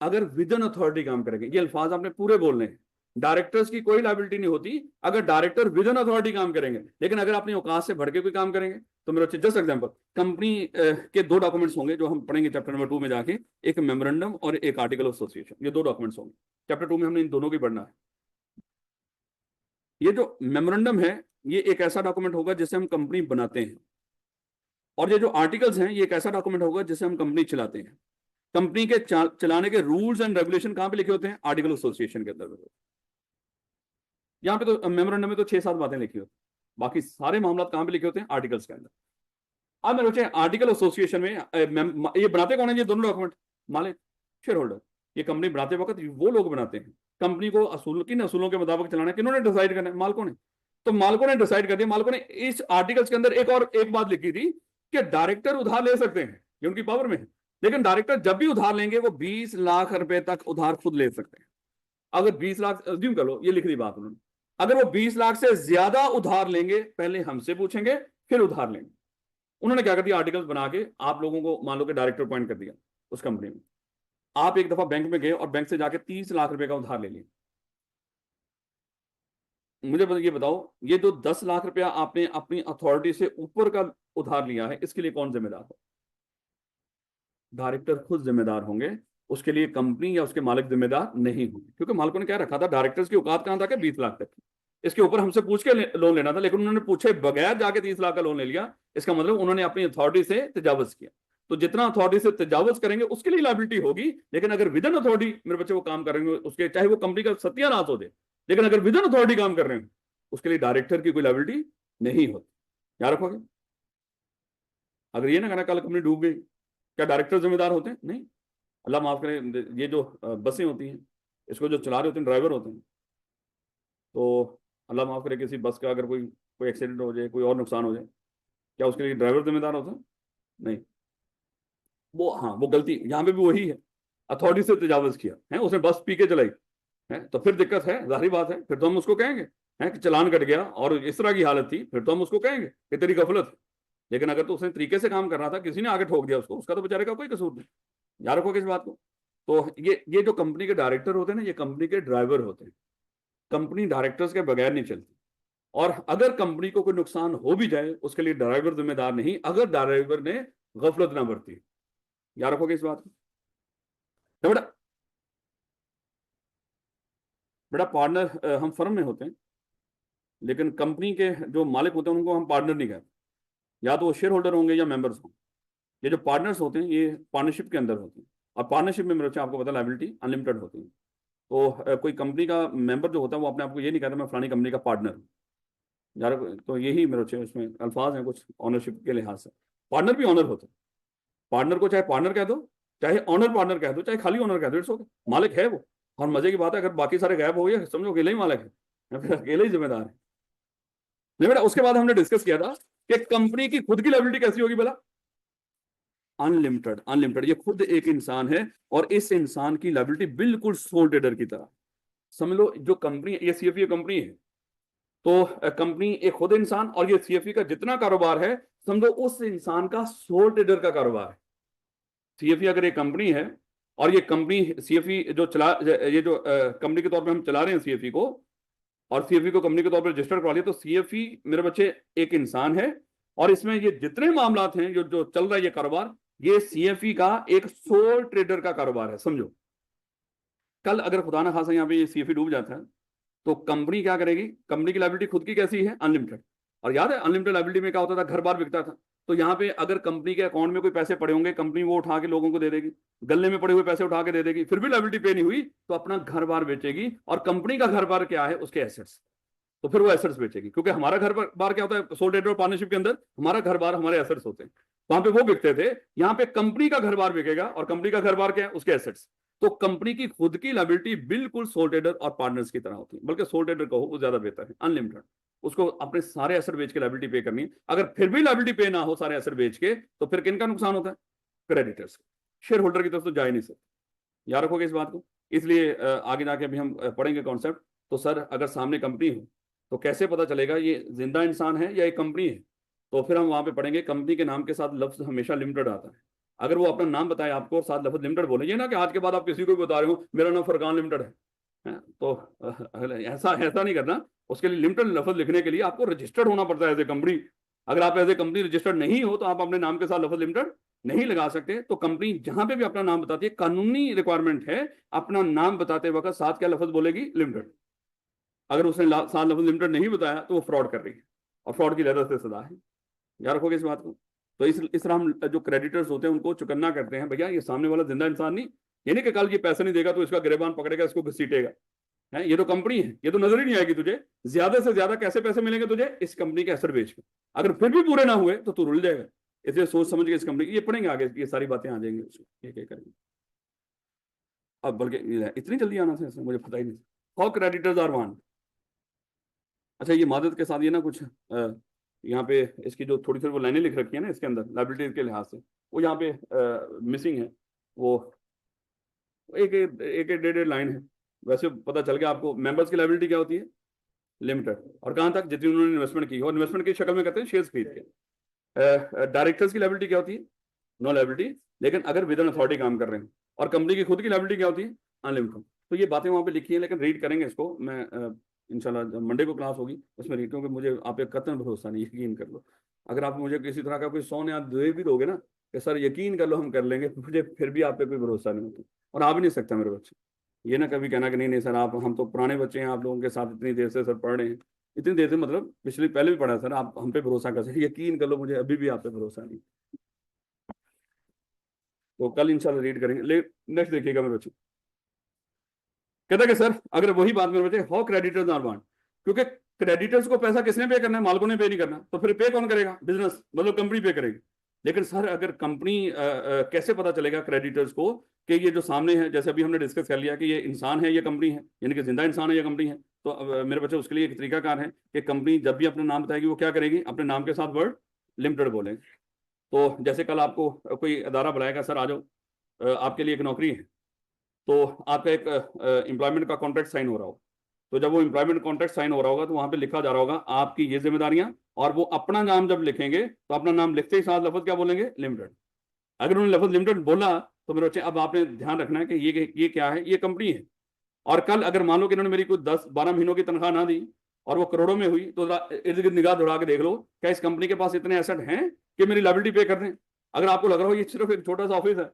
अगर विद इन अथॉरिटी काम करेंगे, ये अल्फाज आपने पूरे बोलने हैं। डायरेक्टर्स की कोई लायबिलिटी नहीं होती अगर डायरेक्टर विद इन अथॉरिटी काम करेंगे, लेकिन अगर अपनी औकात से बढ़ के कोई काम करेंगे, तो मेरे जस्ट एग्जांपल, कंपनी के दो डॉक्यूमेंट्स होंगे जो हम पढ़ेंगे चैप्टर नंबर 2 में जाके, एक मेमोरेंडम और एक आर्टिकल ऑफ एसोसिएशन, ये दो डॉक्यूमेंट्स होंगे चैप्टर 2 में, हमने इन दोनों की पढ़ना है। ये जो मेमोरेंडम है, ये एक ऐसा डॉक्यूमेंट होगा जिससे हम कंपनी बनाते हैं, और ये जो आर्टिकल्स हैं, ये एक ऐसा डॉक्यूमेंट होगा जिससे हम कंपनी चलाते हैं। कंपनी के चलाने के रूल्स एंड रेगुलेशन कहां पे लिखे होते हैं, आर्टिकल एसोसिएशन के अंदर। यहाँ पे तो मेमोरेंडम में तो 6-7 बातें लिखी होती, बाकी सारे मामला कहां पे लिखे होते हैं, आर्टिकल्स के अंदर। अब मेरे बच्चे आर्टिकल एसोसिएशन में ये बनाते कौन है, ये दोनों डॉक्यूमेंट, मालिक, शेयर होल्डर। ये कंपनी बनाते वक्त वो लोग बनाते हैं, कंपनी को असूल, किन असूलों के मुताबिक चलाना, किन्होंने डिसाइड करना है, मालिकों ने। तो मालिकों ने डिसाइड कर दिया, मालिकों ने इस आर्टिकल्स के अंदर एक बात लिखी थी कि डायरेक्टर उधार ले सकते हैं, ये उनकी पावर में है, लेकिन डायरेक्टर जब भी उधार लेंगे वो 20 लाख रुपए तक उधार खुद ले सकते हैं। अगर 20 लाख अज्यूम कर लो, ये लिख दी बात उन्होंने, अगर वो 20 लाख से ज्यादा उधार लेंगे, पहले हमसे पूछेंगे फिर उधार लेंगे। उन्होंने क्या कर दिया, आर्टिकल्स बना के आप लोगों को मान लो कि डायरेक्टर अपॉइंट कर दिया उस कंपनी में। आप एक दफा बैंक में गए और बैंक से जाके 30 लाख रुपए का उधार ले लिया, मुझे ये बताओ, ये जो 10 लाख रुपया आपने अपनी अथॉरिटी से ऊपर का उधार लिया है, इसके लिए कौन जिम्मेदार हो? डायरेक्टर खुद जिम्मेदार होंगे, उसके लिए कंपनी या उसके मालिक जिम्मेदार नहीं होंगे, क्योंकि मालिकों ने क्या रखा था, डायरेक्टर्स की औकात कहां तक है, 20 लाख तक। इसके ऊपर हमसे पूछ के लोन लेना था, लेकिन उन्होंने पूछे बगैर जाके 30 लाख का लोन ले लिया, इसका मतलब उन्होंने अपनी अथॉरिटी से तजावुज किया। तो जितना अथॉरिटी से तजावज करेंगे उसके लिए लाइबिलिटी होगी, लेकिन अगर विद इन अथॉरिटी मेरे बच्चे वो काम करेंगे, उसके चाहे वो कंपनी का सत्यानाश हो जाए, लेकिन अगर विद इन अथॉरिटी काम कर रहे हैं उसके लिए डायरेक्टर की कोई लाइबिलिटी नहीं होती। याद रखोगे? अगर ये ना कहना कल कंपनी डूब गई, क्या डायरेक्टर जिम्मेदार होते हैं? नहीं। अल्लाह माफ करे, ये जो बसें होती हैं, इसको जो चला रहे होते हैं ड्राइवर होते हैं, तो अल्लाह माफ करे किसी बस का अगर कोई कोई एक्सीडेंट हो जाए, कोई और नुकसान हो जाए, क्या उसके लिए ड्राइवर जिम्मेदार होता है? नहीं। वो हाँ, वो गलती यहाँ पे भी वही है, अथॉरिटी से तजावज किया है, उसने बस पी के चलाई है, तो फिर दिक्कत है, जाहिर बात है, फिर तो हम उसको कहेंगे है कि चालान कट गया और इस तरह की हालत थी, फिर तो हम उसको कहेंगे कि तेरी गफलत है। लेकिन अगर तो उसने तरीके से काम कर रहा था, किसी ने आगे ठोक दिया उसको, उसका तो बेचारे का कोई कसूर नहीं। याद रखोगे इस बात को। तो ये जो कंपनी के डायरेक्टर होते हैं ना, ये कंपनी के ड्राइवर होते हैं, कंपनी डायरेक्टर्स के बगैर नहीं चलती। और अगर कंपनी को कोई नुकसान हो भी जाए उसके लिए ड्राइवर जिम्मेदार नहीं, अगर ड्राइवर ने गफलत ना बरती। याद रखोगे इस बात को। तो बेटा, पार्टनर हम फर्म में होते हैं, लेकिन कंपनी के जो मालिक होते हैं उनको हम पार्टनर नहीं कहते, या तो वो शेयर होल्डर होंगे या मेंबर्स होंगे। ये जो पार्टनर्स होते हैं ये पार्टनरशिप के अंदर होते हैं, और पार्टनरशिप में मेरे बच्चे आपको पता लाइबिलिटी अनलिमिटेड होती है। तो कोई कंपनी का मेंबर जो होता है वो अपने आप को ये नहीं कहता मैं फलानी कंपनी का पार्टनर हूँ। यार तो यही मेरे बच्चे उसमें अल्फाज हैं कुछ ऑनरशिप के लिहाज से। पार्टनर भी ऑनर होते हैं, पार्टनर को चाहे पार्टनर कह दो, चाहे ऑनर पार्टनर कह दो, चाहे खाली ऑनर कह दो, इट्स ओके, मालिक है वो। और मजे की बात है, अगर बाकी सारे गायब हो गए समझो अकेले ही मालिक है, या फिर अकेले ही जिम्मेदार है। नहीं बेटा, उसके बाद हमने डिस्कस किया था कि कंपनी की खुद की लायबिलिटी कैसी होगी भला? अनलिमिटेड। अनलिमिटेड, ये खुद एक इंसान है और इस इंसान की लायबिलिटी बिल्कुल सोल ट्रेडर की तरह। समझ लो जो कंपनी, ये सीएफई कंपनी है, तो कंपनी एक खुद इंसान, और ये सीएफई का जितना कारोबार है समझो उस इंसान का सोल ट्रेडर का कारोबार है। सीएफई अगर एक कंपनी है और ये कंपनी सीएफई जो चला, ये जो कंपनी के तौर पे हम चला रहे हैं सीएफई को, और सीएफई को कंपनी के तौर पर रजिस्टर करवा लिया, तो सीएफई मेरे बच्चे एक इंसान है, और इसमें ये जितने मामला हैं जो जो चल रहा है ये कारोबार, ये सीएफई का एक सोल ट्रेडर का कारोबार है। समझो कल अगर खुदा ना खासा यहाँ पे ये सीएफई डूब जाता है तो कंपनी क्या करेगी? कंपनी की लायबिलिटी खुद की कैसी है? अनलिमिटेड। और याद है अनलिमिटेड लायबिलिटी में क्या होता था? घर बार बिकता था। तो यहाँ पे अगर कंपनी के अकाउंट में कोई पैसे पड़े होंगे, कंपनी वो उठा के लोगों को दे देगी, गले में पड़े हुए पैसे उठा के दे देगी, फिर भी लायबिलिटी पे नहीं हुई तो अपना घर बार बेचेगी। और कंपनी का घर बार क्या है? उसके एसेट्स। तो फिर वो एसेट्स बेचेगी, क्योंकि हमारा घर बार क्या होता है सोल ट्रेडर और पार्टनरशिप के अंदर? हमारा घर बार हमारे एसेट्स होते हैं, वहां पे वो बिकते थे, यहाँ पे कंपनी का घर बार बिकेगा, और कंपनी का घर बार क्या है? उसके एसेट्स। तो कंपनी की खुद की लायबिलिटी बिल्कुल सोल ट्रेडर और पार्टनर्स की तरह होती है, बल्कि सोल ट्रेडर कहो वो ज्यादा बेहतर है, अनलिमिटेड। उसको अपने सारे एसेट बेच के लायबिलिटी पे करनी है। अगर फिर भी लायबिलिटी पे ना हो सारे एसेट बेच के, तो फिर किन का नुकसान होता है? क्रेडिटर्स। शेयर होल्डर की तरफ तो जा ही नहीं सकते। याद रखोगे इस बात को। इसलिए आगे जाके अभी हम पढ़ेंगे कॉन्सेप्ट। तो सर अगर सामने कंपनी हो तो कैसे पता चलेगा ये जिंदा इंसान है या एक कंपनी है? तो फिर हम वहां पे पढ़ेंगे कंपनी के नाम के साथ लफ्ज हमेशा लिमिटेड आता है। अगर वो अपना नाम बताए आपको और साथ लफ्ज लिमिटेड बोले, ये ना कि आज के बाद आप किसी को भी बता रहे हो मेरा नाम फरकान लिमिटेड है, तो ऐसा ऐसा नहीं करना। उसके लिए लिमिटेड लफ्ज लिखने के लिए आपको रजिस्टर्ड होना पड़ता है एज ए कंपनी। अगर आप एज ए कंपनी रजिस्टर्ड नहीं हो तो आप अपने नाम के साथ लफ्ज लिमिटेड नहीं लगा सकते। तो कंपनी जहां पे भी अपना नाम बताती है, कानूनी रिक्वायरमेंट है, अपना नाम बताते वक्त साथ क्या लफ्ज बोलेगी? लिमिटेड। अगर उसने साथ लफ्ज लिमिटेड नहीं बताया तो वो फ्रॉड कर रही है, और फ्रॉड की ज्यादा से सजा है। याद रखोगे इस बात को। तो इस तरह हम जो क्रेडिटर्स होते हैं उनको चुकन्ना करते हैं, भैया ये सामने वाला जिंदा इंसान नहीं, ये नहीं कि कल ये पैसे नहीं देगा तो इसका गिरबान पकड़ेगा, इसको घसीटेगा है। ये तो कंपनी है, ये तो नजर ही नहीं आएगी तुझे। ज्यादा से ज्यादा कैसे पैसे मिलेंगे तुझे? इस कंपनी के असर बेच के। अगर फिर भी पूरे ना हुए तो तू रुल जाएगा। इसलिए सोच समझ के इस कंपनी, ये पढ़ेंगे आगे, ये सारी बातें आ जाएंगी उसको एक एक करेंगे। अब बल्कि इतनी जल्दी आना था इसमें, मुझे पता ही नहीं। How creditors are want. अच्छा, ये मादत के साथ ये ना कुछ यहाँ पे इसकी जो थोड़ी थोड़ी वो लाइनें लिख रखी है ना इसके अंदर लाइबिलिटी के लिहाज से, वो यहाँ पे मिसिंग है। वो एक एक डेढ़ डेढ़ लाइन है। वैसे पता चल गया आपको मेंबर्स की लाइबिलिटी क्या होती है? लिमिटेड। और कहाँ तक? जितनी उन्होंने इन्वेस्टमेंट की, और इन्वेस्टमेंट की शक्ल में करते हैं शेयर्स खरीद के। डायरेक्टर्स की लाइबिलिटी क्या होती है? नो लाइबिलिटी, लेकिन अगर विद एन अथॉरिटी काम कर रहे हैं। और कंपनी की खुद की लाइबिलिटी क्या होती है? अनलिमिटेड। तो ये बातें वहां पे लिखी है, लेकिन रीड करेंगे इसको। मैं इंशाल्लाह मंडे को क्लास होगी उसमें रीड, क्योंकि मुझे आप पे कतई भरोसा नहीं, यकीन कर लो। अगर आप मुझे किसी तरह का कोई 100 याद दे भी दोगे ना कि सर यकीन कर लो हम कर लेंगे, मुझे फिर भी आप पे कोई भरोसा नहीं होता, और आ भी नहीं सकता मेरे बच्चे। ये ना कभी कहना कि नहीं नहीं सर आप, हम तो पुराने बच्चे हैं आप लोगों के साथ इतनी देर से सर पढ़ रहे हैं, इतनी देर से मतलब पिछले पहले भी पढ़ा सर, आप हम पे भरोसा कर सकते, यकीन कर लो मुझे अभी भी आप पे भरोसा नहीं। तो कल इंशाल्लाह रीड करेंगे। नेक्स्ट देखिएगा मेरे बच्चे, कहता है कि सर अगर वही बात मेरे बच्चे, हाउ क्रेडिटर्स आर वांट, क्योंकि क्रेडिटर्स को पैसा किसने पे करना है, मालिकों ने पे नहीं करना, तो फिर पे कौन करेगा, बिजनेस मतलब कंपनी पे करेगी। लेकिन सर अगर कंपनी कैसे पता चलेगा क्रेडिटर्स को कि ये जो सामने है, जैसे अभी हमने डिस्कस कर लिया कि ये इंसान है, ये कंपनी है, यानी कि जिंदा इंसान है, ये कंपनी है, तो मेरे बच्चे उसके लिए एक तरीकाकार है कि कंपनी जब भी अपना नाम बताएगी वो क्या करेगी, अपने नाम के साथ वर्ड लिमिटेड बोलेंगे। तो जैसे कल आपको कोई अदारा बुलाएगा, सर आ जाओ आपके लिए एक नौकरी है, तो आपका एक एम्प्लॉयमेंट का कॉन्ट्रैक्ट साइन हो रहा हो, तो जब वो एम्प्लॉयमेंट कॉन्ट्रैक्ट साइन हो रहा होगा तो वहां पे लिखा जा रहा होगा आपकी ये जिम्मेदारियां, और वो अपना नाम जब लिखेंगे तो अपना नाम लिखते ही साथ लफ्ज क्या बोलेंगे, लिमिटेड। अगर उन्होंने लफ्ज लिमिटेड बोला तो मेरे बच्चे अब आपने ध्यान रखना है कि ये क्या है, ये कंपनी है। और कल अगर मान लो कि इन्होंने मेरी कुछ 10-12 महीनों की तनख्वाह ना दी और वो करोड़ों में हुई, तो इर्द गिर्द निगाह दौड़ा के देख लो क्या इस कंपनी के पास इतने एसेट हैं कि मेरी लायबिलिटी पे कर दें। अगर आपको लग रहा हो ये सिर्फ एक छोटा सा ऑफिस है,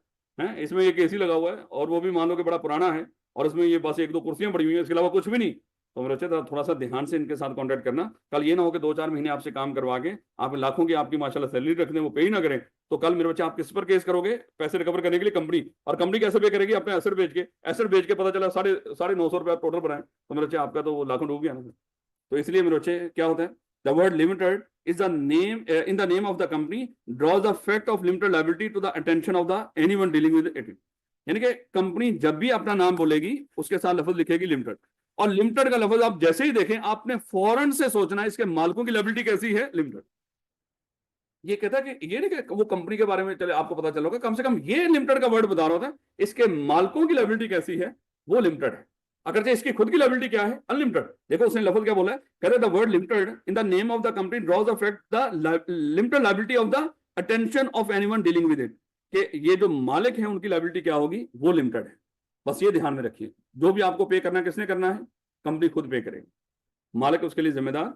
इसमें एक एसी लगा हुआ है और वो भी मान लो कि बड़ा पुराना है और इसमें ये बस 1-2 कुर्सियां पड़ी हुई हैं, इसके अलावा कुछ भी नहीं, तो मेरे बच्चे थोड़ा सा ध्यान से इनके साथ कॉन्टेक्ट करना। कल ये ना हो कि 2-4 महीने आपसे काम करवा के आप लाखों की आपकी माशाल्लाह सैलरी रख दें, वो पे ही ना करें, तो कल मेरे बच्चे आप किस पर केस करोगे, पैसे रिकवर करने के लिए कंपनी। और कंपनी कैसे पे करेगी, अपने एसेट बेच के, एसेट बेच के पता चला 950 रुपया टोटल बनाए, तो मेरे बच्चे आपका तो लाखों डूब गया ना। तो इसलिए मेरे बच्चे क्या होता है, the word limited is the name in the name of the company draws the fact of limited liability to the attention of the anyone dealing with it। यानी कि कंपनी जब भी अपना नाम बोलेगी उसके साथ लफ्ज लिखेगी लिमिटेड, और लिमिटेड का लफ्ज आप जैसे ही देखें आपने फौरन से सोचना है इसके मालिकों की लायबिलिटी कैसी है, लिमिटेड। ये कहता है कि ये नहीं कि वो कंपनी के बारे में चले आपको पता चल होगा, कम से कम ये लिमिटेड का वर्ड बता रहा था, इसके मालिकों की लायबिलिटी कैसी है वो लिमिटेड है, अगर इसकी खुद की लायबिलिटी क्या है, अनलिमिटेड। देखो उसने लफ्ज क्या बोला है, कहते the word limited in the name of the company drawers the fact the limited liability of the attention of anyone dealing with it, कि ये जो मालिक है उनकी लायबिलिटी क्या होगी, वो लिमिटेड है। बस ये ध्यान में रखिए, जो भी आपको पे करना है किसने करना है, कंपनी खुद पे करेगी, मालिक उसके लिए जिम्मेदार।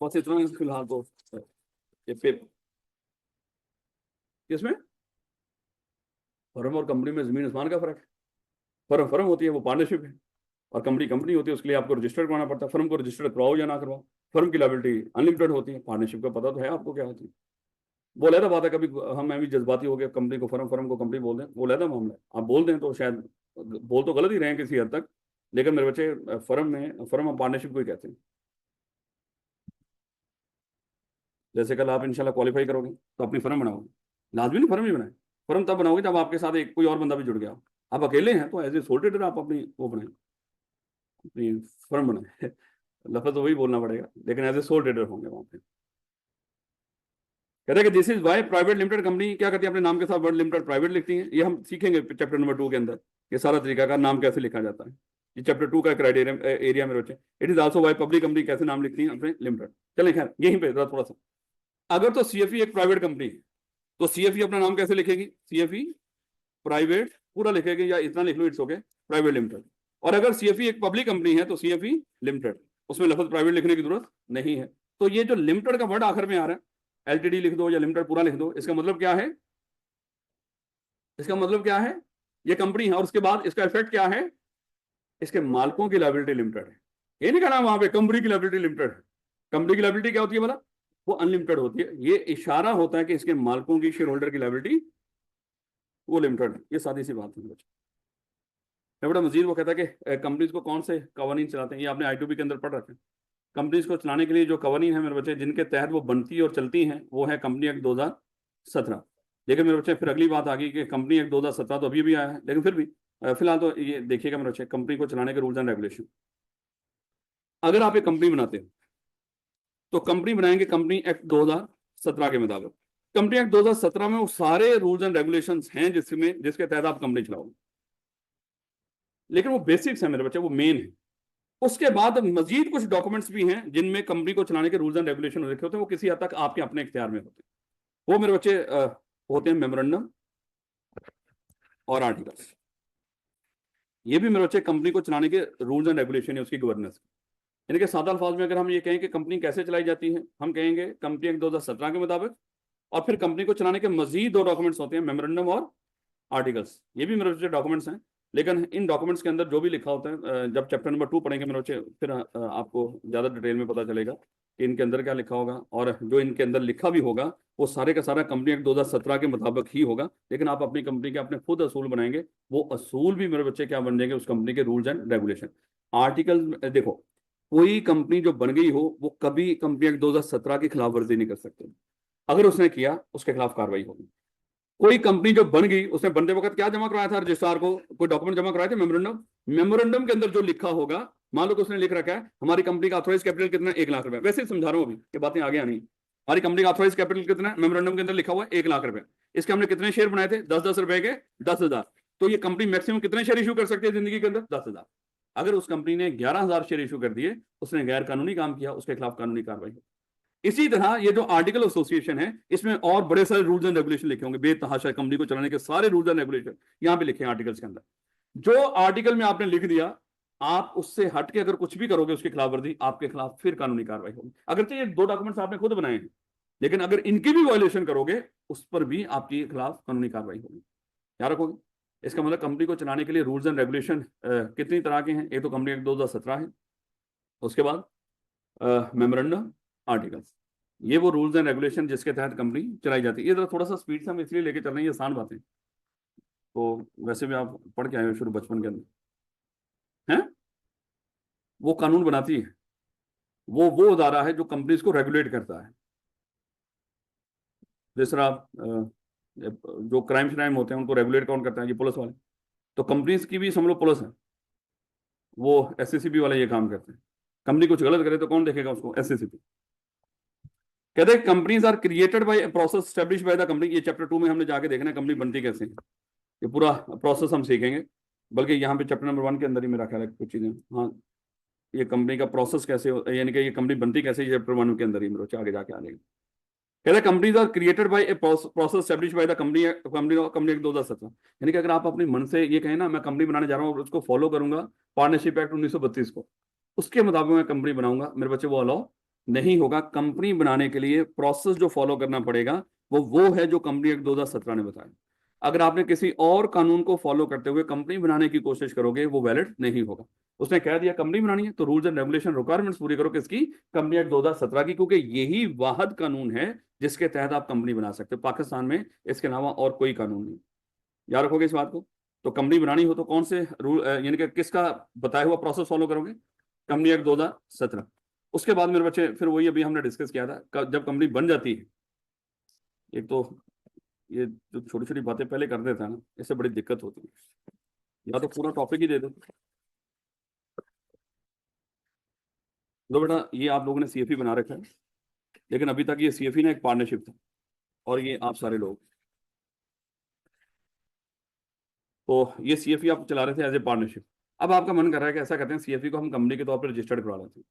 बस इतना फिलहाल तो ये पे किसमें, फर्म और कंपनी में जमीन आसमान का फर्क है। फर्म फर्म होती है वो पार्टनरशिप है, और कंपनी कंपनी होती है उसके लिए आपको रजिस्टर करवाना पड़ता है। फर्म को रजिस्टर करवाओ या ना करवाओ, फर्म की लायबिलिटी अनलिमिटेड होती है, पार्टनरशिप का पता तो है आपको क्या होती है। वो लहदा बात है, कभी हम मैं भी जज्बाती हो गया, कंपनी को फर्म, फर्म को कंपनी बोल दें, वो लहदा मामला है। आप बोल दें तो शायद बोल तो गलत ही रहे हैं किसी हद तक, लेकिन मेरे बच्चे फर्म और पार्टनरशिप को ही कहते हैं। जैसे कल आप इंशाल्लाह क्वालिफाई करोगे तो अपनी फर्म बनाओगे, लाजमी नहीं फर्म ही बनाए, फर्म तब बनाओगे जब आपके साथ एक कोई और बंदा भी जुड़ गया। आप अकेले हैं तो एज ए सोल ट्रेडर आप अपनी वो बनाए, अपनी फर्म बनाए लफ्ज तो वही बोलना पड़ेगा, लेकिन एज ए सोल ट्रेडर होंगे वहां पे। कहते हैं कि this is why private limited company क्या करती है, अपने नाम के साथ वर्ड लिमिटेड प्राइवेट लिखती है। ये हम सीखेंगे चैप्टर नंबर 2 के अंदर, ये सारा तरीका का नाम कैसे लिखा जाता है, ये चैप्टर 2 का क्राइटेरिया एरिया में बच्चे। It is also why public company कैसे नाम लिखती है अपने लिमिटेड। चलें खैर यहीं पे थोड़ा सा, अगर तो सीएफई एक प्राइवेट कंपनी है तो सीएफई अपना नाम कैसे लिखेगी, सीएफई प्राइवेट पूरा लिखेगी, या इतना लिख लो इट्स ओके, प्राइवेट लिमिटेड। और अगर सीएफई एक पब्लिक कंपनी है तो सीएफई लिमिटेड, उसमें लफ्ज प्राइवेट लिखने की जरूरत नहीं है। तो ये जो लिमिटेड का वर्ड आखिर में आ रहा है, एलटीडी लिख दो या लिमिटेड पूरा लिख दो, इसका मतलब क्या है, इसका मतलब क्या है, ये कंपनी है और उसके बाद इसका इफेक्ट क्या है, इसके मालिकों की लायबिलिटी लिमिटेड है। ये नहीं कहना वहां पे कंपनी की लायबिलिटी लिमिटेड है, कंपनी की लायबिलिटी क्या होती है बोला, वो अनलिमिटेड होती है। ये इशारा होता है कि इसके मालिकों की, शेयर होल्डर की लायबिलिटी वो लिमिटेड है। ये सादी सी बात है बेटा। मजीद वो कहता है कि कंपनीज को कौन से कवानीन चलाते हैं, ये आपने I2B के अंदर पढ़ रखे हैं। कंपनीज को चलाने के लिए जो कवानीन है मेरे बच्चे, जिनके तहत वो बनती और चलती हैं, वो है कंपनी एक्ट 2017। लेकिन मेरे बच्चे फिर अगली बात आ गई कि कंपनी एक्ट 2017 तो अभी भी आया है, लेकिन फिर भी फिलहाल तो ये देखिएगा मेरे बच्चे, कंपनी को चलाने के रूल्स एंड रेगुलेशन। अगर आप एक कंपनी बनाते हो तो कंपनी बनाएंगे कंपनी एक्ट 2017 के मुताबिक। कंपनी एक्ट 2017 में वो सारे रूल्स एंड रेगुलेशंस हैं जिसके तहत आप कंपनी चलाओगे, लेकिन वो बेसिक्स है मेरे बच्चे, वो मेन है। उसके बाद मजीद कुछ डॉक्यूमेंट्स भी हैं जिनमें कंपनी को चलाने के रूल्स एंड रेगुलेशन लिखे होते हैं, वो किसी हद तक आपके अपने इख्तियार में होते हैं। वो मेरे बच्चे होते हैं मेमोरेंडम और आर्टिकल्स। ये भी मेरे बच्चे कंपनी को चलाने के रूल्स एंड रेगुलेशन है, उसकी गवर्नेंस। यानी कि सादा अल्फाज में अगर हम ये कहें कि कंपनी कैसे चलाई जाती है, हम कहेंगे कंपनी एक्ट 2017 के मुताबिक, और फिर कंपनी को चलाने के मजीद 2 डॉक्यूमेंट्स होते हैं, मेमोरेंडम और आर्टिकल्स। ये भी मेरे बच्चे डॉक्यूमेंट्स हैं, लेकिन इन डॉक्यूमेंट्स के अंदर जो भी लिखा होता है, जब चैप्टर नंबर 2 पढ़ेंगे मेरे बच्चे फिर आपको ज़्यादा डिटेल में पता चलेगा कि इनके अंदर क्या लिखा होगा, और जो इनके अंदर लिखा भी होगा वो सारे का सारा कंपनी एक्ट 2017 के मुताबिक ही होगा। लेकिन आप अपनी कंपनी के अपने खुद असूल बनाएंगे, वो असूल भी मेरे बच्चे क्या बन जाएंगे, उस कंपनी के रूल्स एंड रेगुलेशन। आर्टिकल देखो, कोई कंपनी जो बन गई हो वो कभी कंपनी एक्ट 2017 की खिलाफ वर्जी नहीं कर सकती। अगर उसने किया उसके खिलाफ कार्रवाई होगी। कोई कंपनी जो बन गई, उसने बनते वक्त क्या जमा कराया था रजिस्ट्रार को, कोई डॉक्यूमेंट जमा कराए थे, मेमोरेंडम। मेमोरेंडम के अंदर जो लिखा होगा, मान लो कि उसने लिख रखा है हमारी कंपनी का ऑथराइज कैपिटल कितना है, 1 लाख रुपए। वैसे ही समझा रहा हूं, अभी ये बातें आगे आनी। हमारी कंपनी का ऑथराइज कैपिटल कितना है, मेमोरेंडम के अंदर लिखा हुआ है 1 लाख रुपए। इसके हमने कितने शेयर बनाए थे, 10-10 रुपए के 10,000। तो ये कंपनी मैक्सिमम कितने शेयर इशू कर सकती है जिंदगी के अंदर, 10,000। अगर उस कंपनी ने 11,000 शेयर इशू कर दिए, उसने गैर कानूनी काम किया, उसके खिलाफ कानूनी कार्रवाई। इसी तरह ये जो आर्टिकल एसोसिएशन है, इसमें और बड़े सारे रूल्स एंड रेगुलेशन लिखे होंगे, बेतहाशा कंपनी को चलाने के सारे रूल्स एंड रेगुलेशन यहां पे लिखे हैं आर्टिकल्स के अंदर। जो आर्टिकल में आपने लिख दिया, आप उससे हट के अगर कुछ भी करोगे उसकी खिलाफ वर्जी, आपके खिलाफ फिर कानूनी कार्रवाई होगी। अगर तो ये 2 डॉक्यूमेंट्स आपने खुद बनाए हैं, लेकिन अगर इनकी भी वायलेशन करोगे, उस पर भी आपके खिलाफ कानूनी कार्रवाई होगी। क्या रखोगे? इसका मतलब कंपनी को चलाने के लिए रूल्स एंड रेगुलेशन कितनी तरह के हैं? एक तो कंपनी एक्ट 2017 है, उसके बाद मेमोरेंडम, आर्टिकल्स, ये वो रूल्स एंड रेगुलेशन जिसके तहत कंपनी चलाई जाती है। ये थोड़ा सा स्पीड से हम इसलिए लेके चल रहे हैं, ये आसान बातें तो वैसे भी आप पढ़ के आए हो शुरू बचपन के अंदर हैं। वो कानून बनाती है, वो अदारा है जो कंपनीज को रेगुलेट करता है। जिस तरह जो क्राइम श्राइम होते हैं उनको रेगुलेट कौन करता है, ये पुलिस वाले। तो कंपनीज की भी समझ लो पुलिस है, वो एससीसीपी वाले ये काम करते हैं। कंपनी कुछ गलत करे तो कौन देखेगा उसको, एससीसीपी। कहते हैं companies are created by process establish by the company. ये चैप्टर 2 में हमने जाके देखना है कंपनी बनती कैसे है, ये पूरा प्रोसेस हम सीखेंगे। बल्कि यहाँ पे चैप्टर नंबर 1 के अंदर ही मेरा ख्याल है कुछ चीजें, हाँ, ये कंपनी का प्रोसेस कैसे, यानी कि ये कंपनी बनती कैसे, चैप्टर 1 के अंदर ही मेरे आगे जाके आ जाएगी। कहते हैं companies are created by a process establish by the company company act 2017। यानी कि अगर आप अपने मन से ये कहें ना मैं कंपनी बनाने जा रहा हूँ और उसको फॉलो करूंगा पार्टनरशिप एक्ट 1932 को, उसके मुताबिक मैं कंपनी बनाऊंगा, मेरे बच्चे वो अलाउ नहीं होगा। कंपनी बनाने के लिए प्रोसेस जो फॉलो करना पड़ेगा वो है जो कंपनी एक्ट 2017 ने बताया। अगर आपने किसी और कानून को फॉलो करते हुए कंपनी बनाने की कोशिश करोगे, वो वैलिड नहीं होगा। उसने कह दिया कंपनी बनानी है तो रूल्स एंड रेगुलेशन रिक्वायरमेंट्स पूरी करो किसकी, कंपनी एक्ट 2017 की, क्योंकि यही वाहिद कानून है जिसके तहत आप कंपनी बना सकते हो पाकिस्तान में। इसके अलावा और कोई कानून नहीं। याद रखोगे इस बात को। तो कंपनी बनानी हो तो कौन से रूल, यानी कि किसका बताया हुआ प्रोसेस फॉलो करोगे, कंपनी एक्ट 2017। उसके बाद मेरे बच्चे फिर वही अभी हमने डिस्कस किया था, जब कंपनी बन जाती है, एक तो ये जो छोटी छोटी बातें पहले कर देता है ना, इससे बड़ी दिक्कत होती है। या तो पूरा टॉपिक ही दे दो। तो बेटा ये आप लोगों ने सीएफई बना रखा है, लेकिन अभी तक ये सीएफई ना एक पार्टनरशिप था, और ये आप सारे लोग, तो ये सीएफई आप चला रहे थे एज ए पार्टनरशिप। अब आपका मन कर रहा है कि ऐसा करते हैं सीएफई को हम कंपनी के तौर पर रजिस्टर्ड करवा लेते हैं।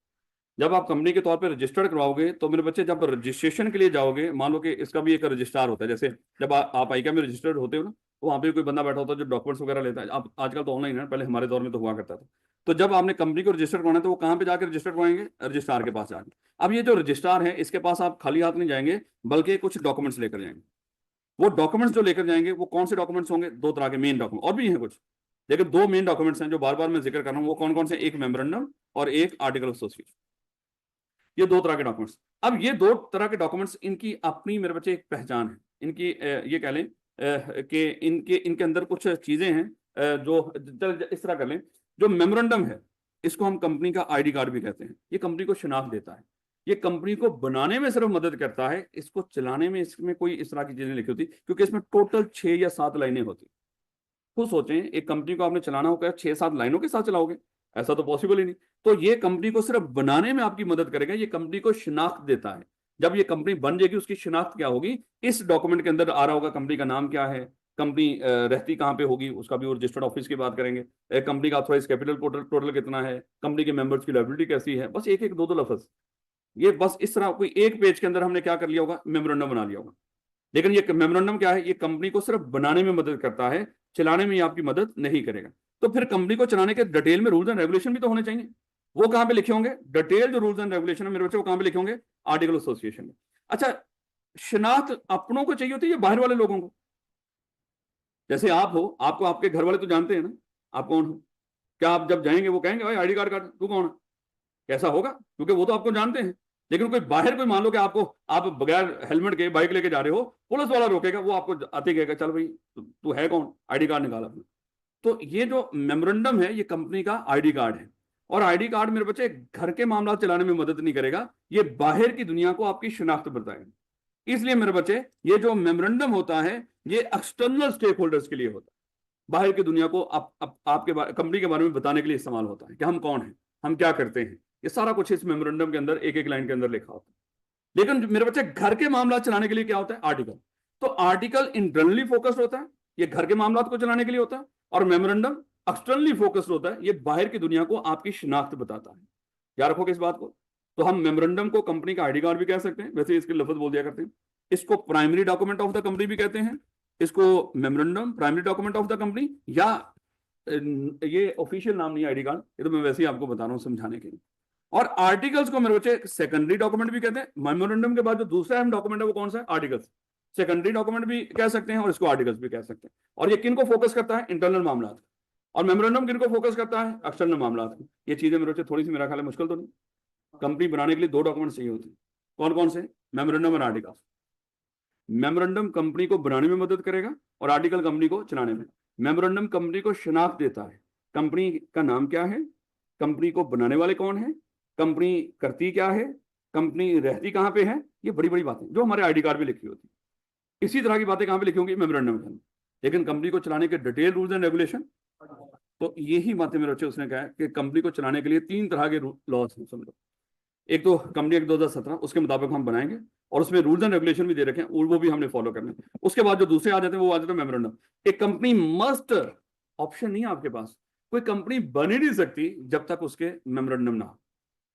जब आप कंपनी के तौर पर रजिस्टर्ड करवाओगे तो मेरे बच्चे जब रजिस्ट्रेशन के लिए जाओगे, मान लो कि इसका भी एक रजिस्ट्रार होता है। जैसे जब आप आईका में रजिस्टर्ड होते हो ना, तो वहाँ पे कोई बंदा बैठा होता है जो डॉक्यूमेंट्स वगैरह लेता है। आप आजकल तो ऑनलाइन है, पहले हमारे दौर में तो हुआ करता था। तो जब आपने कंपनी को रजिस्टर करवाना है तो वो कहाँ पे जाकर रजिस्टर करवाएंगे, रजिस्ट्रार के पास जाकर। अब ये जो रजिस्ट्रार है इसके पास आप खाली हाथ नहीं जाएंगे, बल्कि कुछ डॉक्यूमेंट्स लेकर जाएंगे। वो डॉक्यूमेंट्स जो लेकर जाएंगे वो कौन से डॉक्यूमेंट्स होंगे, 2 तरह के मेन डॉक्यूमेंट, और भी हैं कुछ, लेकिन 2 मेन डॉक्यूमेंट्स हैं जो बार बार मैं जिक्र कर रहा हूँ। वो कौन कौन से, एक मेमोरेंडम और एक आर्टिकल ऑफ एसोसिएशन। ये 2 तरह के डॉक्यूमेंट्स। अब ये 2 तरह के डॉक्यूमेंट्स, इनकी अपनी मेरे बच्चे एक पहचान है। इनकी ये कह लें कि इनके इनके अंदर कुछ चीजें हैं जो इस तरह कर लें। जो मेमोरेंडम है इसको हम कंपनी का आईडी कार्ड भी कहते हैं। ये कंपनी को शनाख्त देता है। ये कंपनी को बनाने में सिर्फ मदद करता है, इसको चलाने में इसमें कोई इस तरह की चीजें लिखी होती, क्योंकि इसमें टोटल 6 या 7 लाइनें होती। खुद सोचें, एक कंपनी को आपने चलाना होगा, 6-7 लाइनों के साथ चलाओगे? ऐसा तो पॉसिबल ही नहीं। तो ये कंपनी को सिर्फ बनाने में आपकी मदद करेगा, ये कंपनी को शिनाख्त देता है। जब ये कंपनी बन जाएगी उसकी शिनाख्त क्या होगी, इस डॉक्यूमेंट के अंदर आ रहा होगा कंपनी का नाम क्या है, कंपनी रहती कहाँ पे होगी, उसका भी रजिस्टर्ड ऑफिस की बात करेंगे, कंपनी का ऑथराइज कैपिटल टोटल कितना है, कंपनी के मेंबर्स की लायबिलिटी कैसी है। बस एक एक दो दो लफ्ज, ये बस इस तरह कोई एक पेज के अंदर हमने क्या कर लिया होगा, मेमोरेंडम बना लिया होगा। लेकिन ये मेमोरेंडम क्या है, ये कंपनी को सिर्फ बनाने में मदद करता है, चलाने में आपकी मदद नहीं करेगा। तो फिर कंपनी को चलाने के डिटेल में रूल्स एंड रेगुलेशन भी तो होने चाहिए। वो कहां पे लिखे होंगे, डिटेल जो रूल्स एंड रेगुलेशन है मेरे बच्चे, वो कहां पे लिखे होंगे, आर्टिकल एसोसिएशन में। अच्छा, शनाख्त अपनों को चाहिए होती है या बाहर वाले लोगों को? जैसे आप हो, आपको आपके घर वाले तो जानते हैं ना आप कौन हो। क्या आप जब जाएंगे वो कहेंगे भाई आईडी कार्ड काट, तू कौन है? कैसा होगा? क्योंकि वो तो आपको जानते हैं। लेकिन कोई बाहर कोई मान लो कि आपको, आप बगैर हेलमेट के बाइक लेके जा रहे हो, पुलिस वाला रोकेगा, वो आपको आते कहेगा चल भाई तू है कौन, आईडी कार्ड निकाल अपना। तो ये जो मेमोरेंडम है ये कंपनी का आईडी कार्ड है। और आईडी कार्ड मेरे बच्चे घर के मामला चलाने में मदद नहीं करेगा, ये बाहर की दुनिया को आपकी शिनाख्त बताएगा। इसलिए मेरे बच्चे ये जो मेमोरेंडम होता है ये एक्सटर्नल स्टेक होल्डर्स के लिए होता है, बाहर की दुनिया को आपके कंपनी के बारे में बताने के लिए इस्तेमाल होता है कि हम कौन हैं, हम क्या करते हैं। ये सारा कुछ इस मेमोरेंडम के अंदर एक एक लाइन के अंदर लिखा होता है। लेकिन मेरे बच्चे घर के मामला चलाने के लिए क्या होता है, आर्टिकल। तो आर्टिकल इंटरनली फोकस्ड होता है, ये घर के मामला को चलाने के लिए होता है, और मेमोरेंडम एक्सटर्नली फोकस्ड होता है, ये बाहर की दुनिया को आपकी शिनाख्त बताता है। याद रखोगे इस बात को। तो हम मेमोरेंडम को कंपनी का आईडी कार्ड भी कह सकते हैं, वैसे इसके लफ्ज बोल दिया करते हैं। इसको primary document of the company भी कहते हैं, इसको memorandum primary document of the company, या ये ऑफिशियल नाम नहीं है आईडी कार्ड, ये तो मैं वैसे ही आपको बता रहा हूं समझाने के लिए। और आर्टिकल्स को मेरे बच्चे सेकेंडरी डॉक्यूमेंट भी कहते हैं। मेमोरेंडम के बाद जो दूसरा अहम डॉक्यूमेंट है वो कौन सा है, आर्टिकल्स। सेकेंडरी डॉक्यूमेंट भी कह सकते हैं और इसको आर्टिकल्स भी कह सकते हैं। और ये किन को फोकस करता है, इंटरनल मामला। और मेमोरेंडम किन को फोकस करता है, एक्सटर्नल मामला। ये चीजें मेरे बच्चे थोड़ी सी मेरा ख्याल है मुश्किल तो नहीं। कंपनी बनाने के लिए दो डॉक्यूमेंट चाहिए होते हैं, कौन कौन से, मेमोरेंडम और आर्टिकल्स। मेमोरेंडम कंपनी को बनाने में मदद करेगा और आर्टिकल कंपनी को चलाने में। मेमोरेंडम कंपनी को शनाख्त देता है, कंपनी का नाम क्या है, कंपनी को बनाने वाले कौन है, कंपनी करती क्या है, कंपनी रहती कहां पे है। ये बड़ी बड़ी बातें जो हमारे आईडी कार्ड में लिखी होती है। इसी तरह की बातें कहां पे लिखी होंगी, मेमोरेंडम के अंदर। लेकिन कंपनी को चलाने के डिटेल रूल्स एंड रेगुलेशन, तो यही बातें मेरे बच्चे उसने कहा है कि कंपनी को चलाने के लिए 3 तरह के लॉज हैं, समझो। एक तो कंपनी एक्ट 2017, उसके मुताबिक हम बनाएंगे, और उसमें रूल्स एंड रेगुलेशन भी दे रखे हैं, और वो भी हमने फॉलो करने। उसके बाद जो दूसरे आ जाते हैं वो आ जाते हैं मेमोरेंडम। एक कंपनी मस्ट, ऑप्शन नहीं है आपके पास, कोई कंपनी बन ही नहीं सकती जब तक उसके मेमोरेंडम ना हो।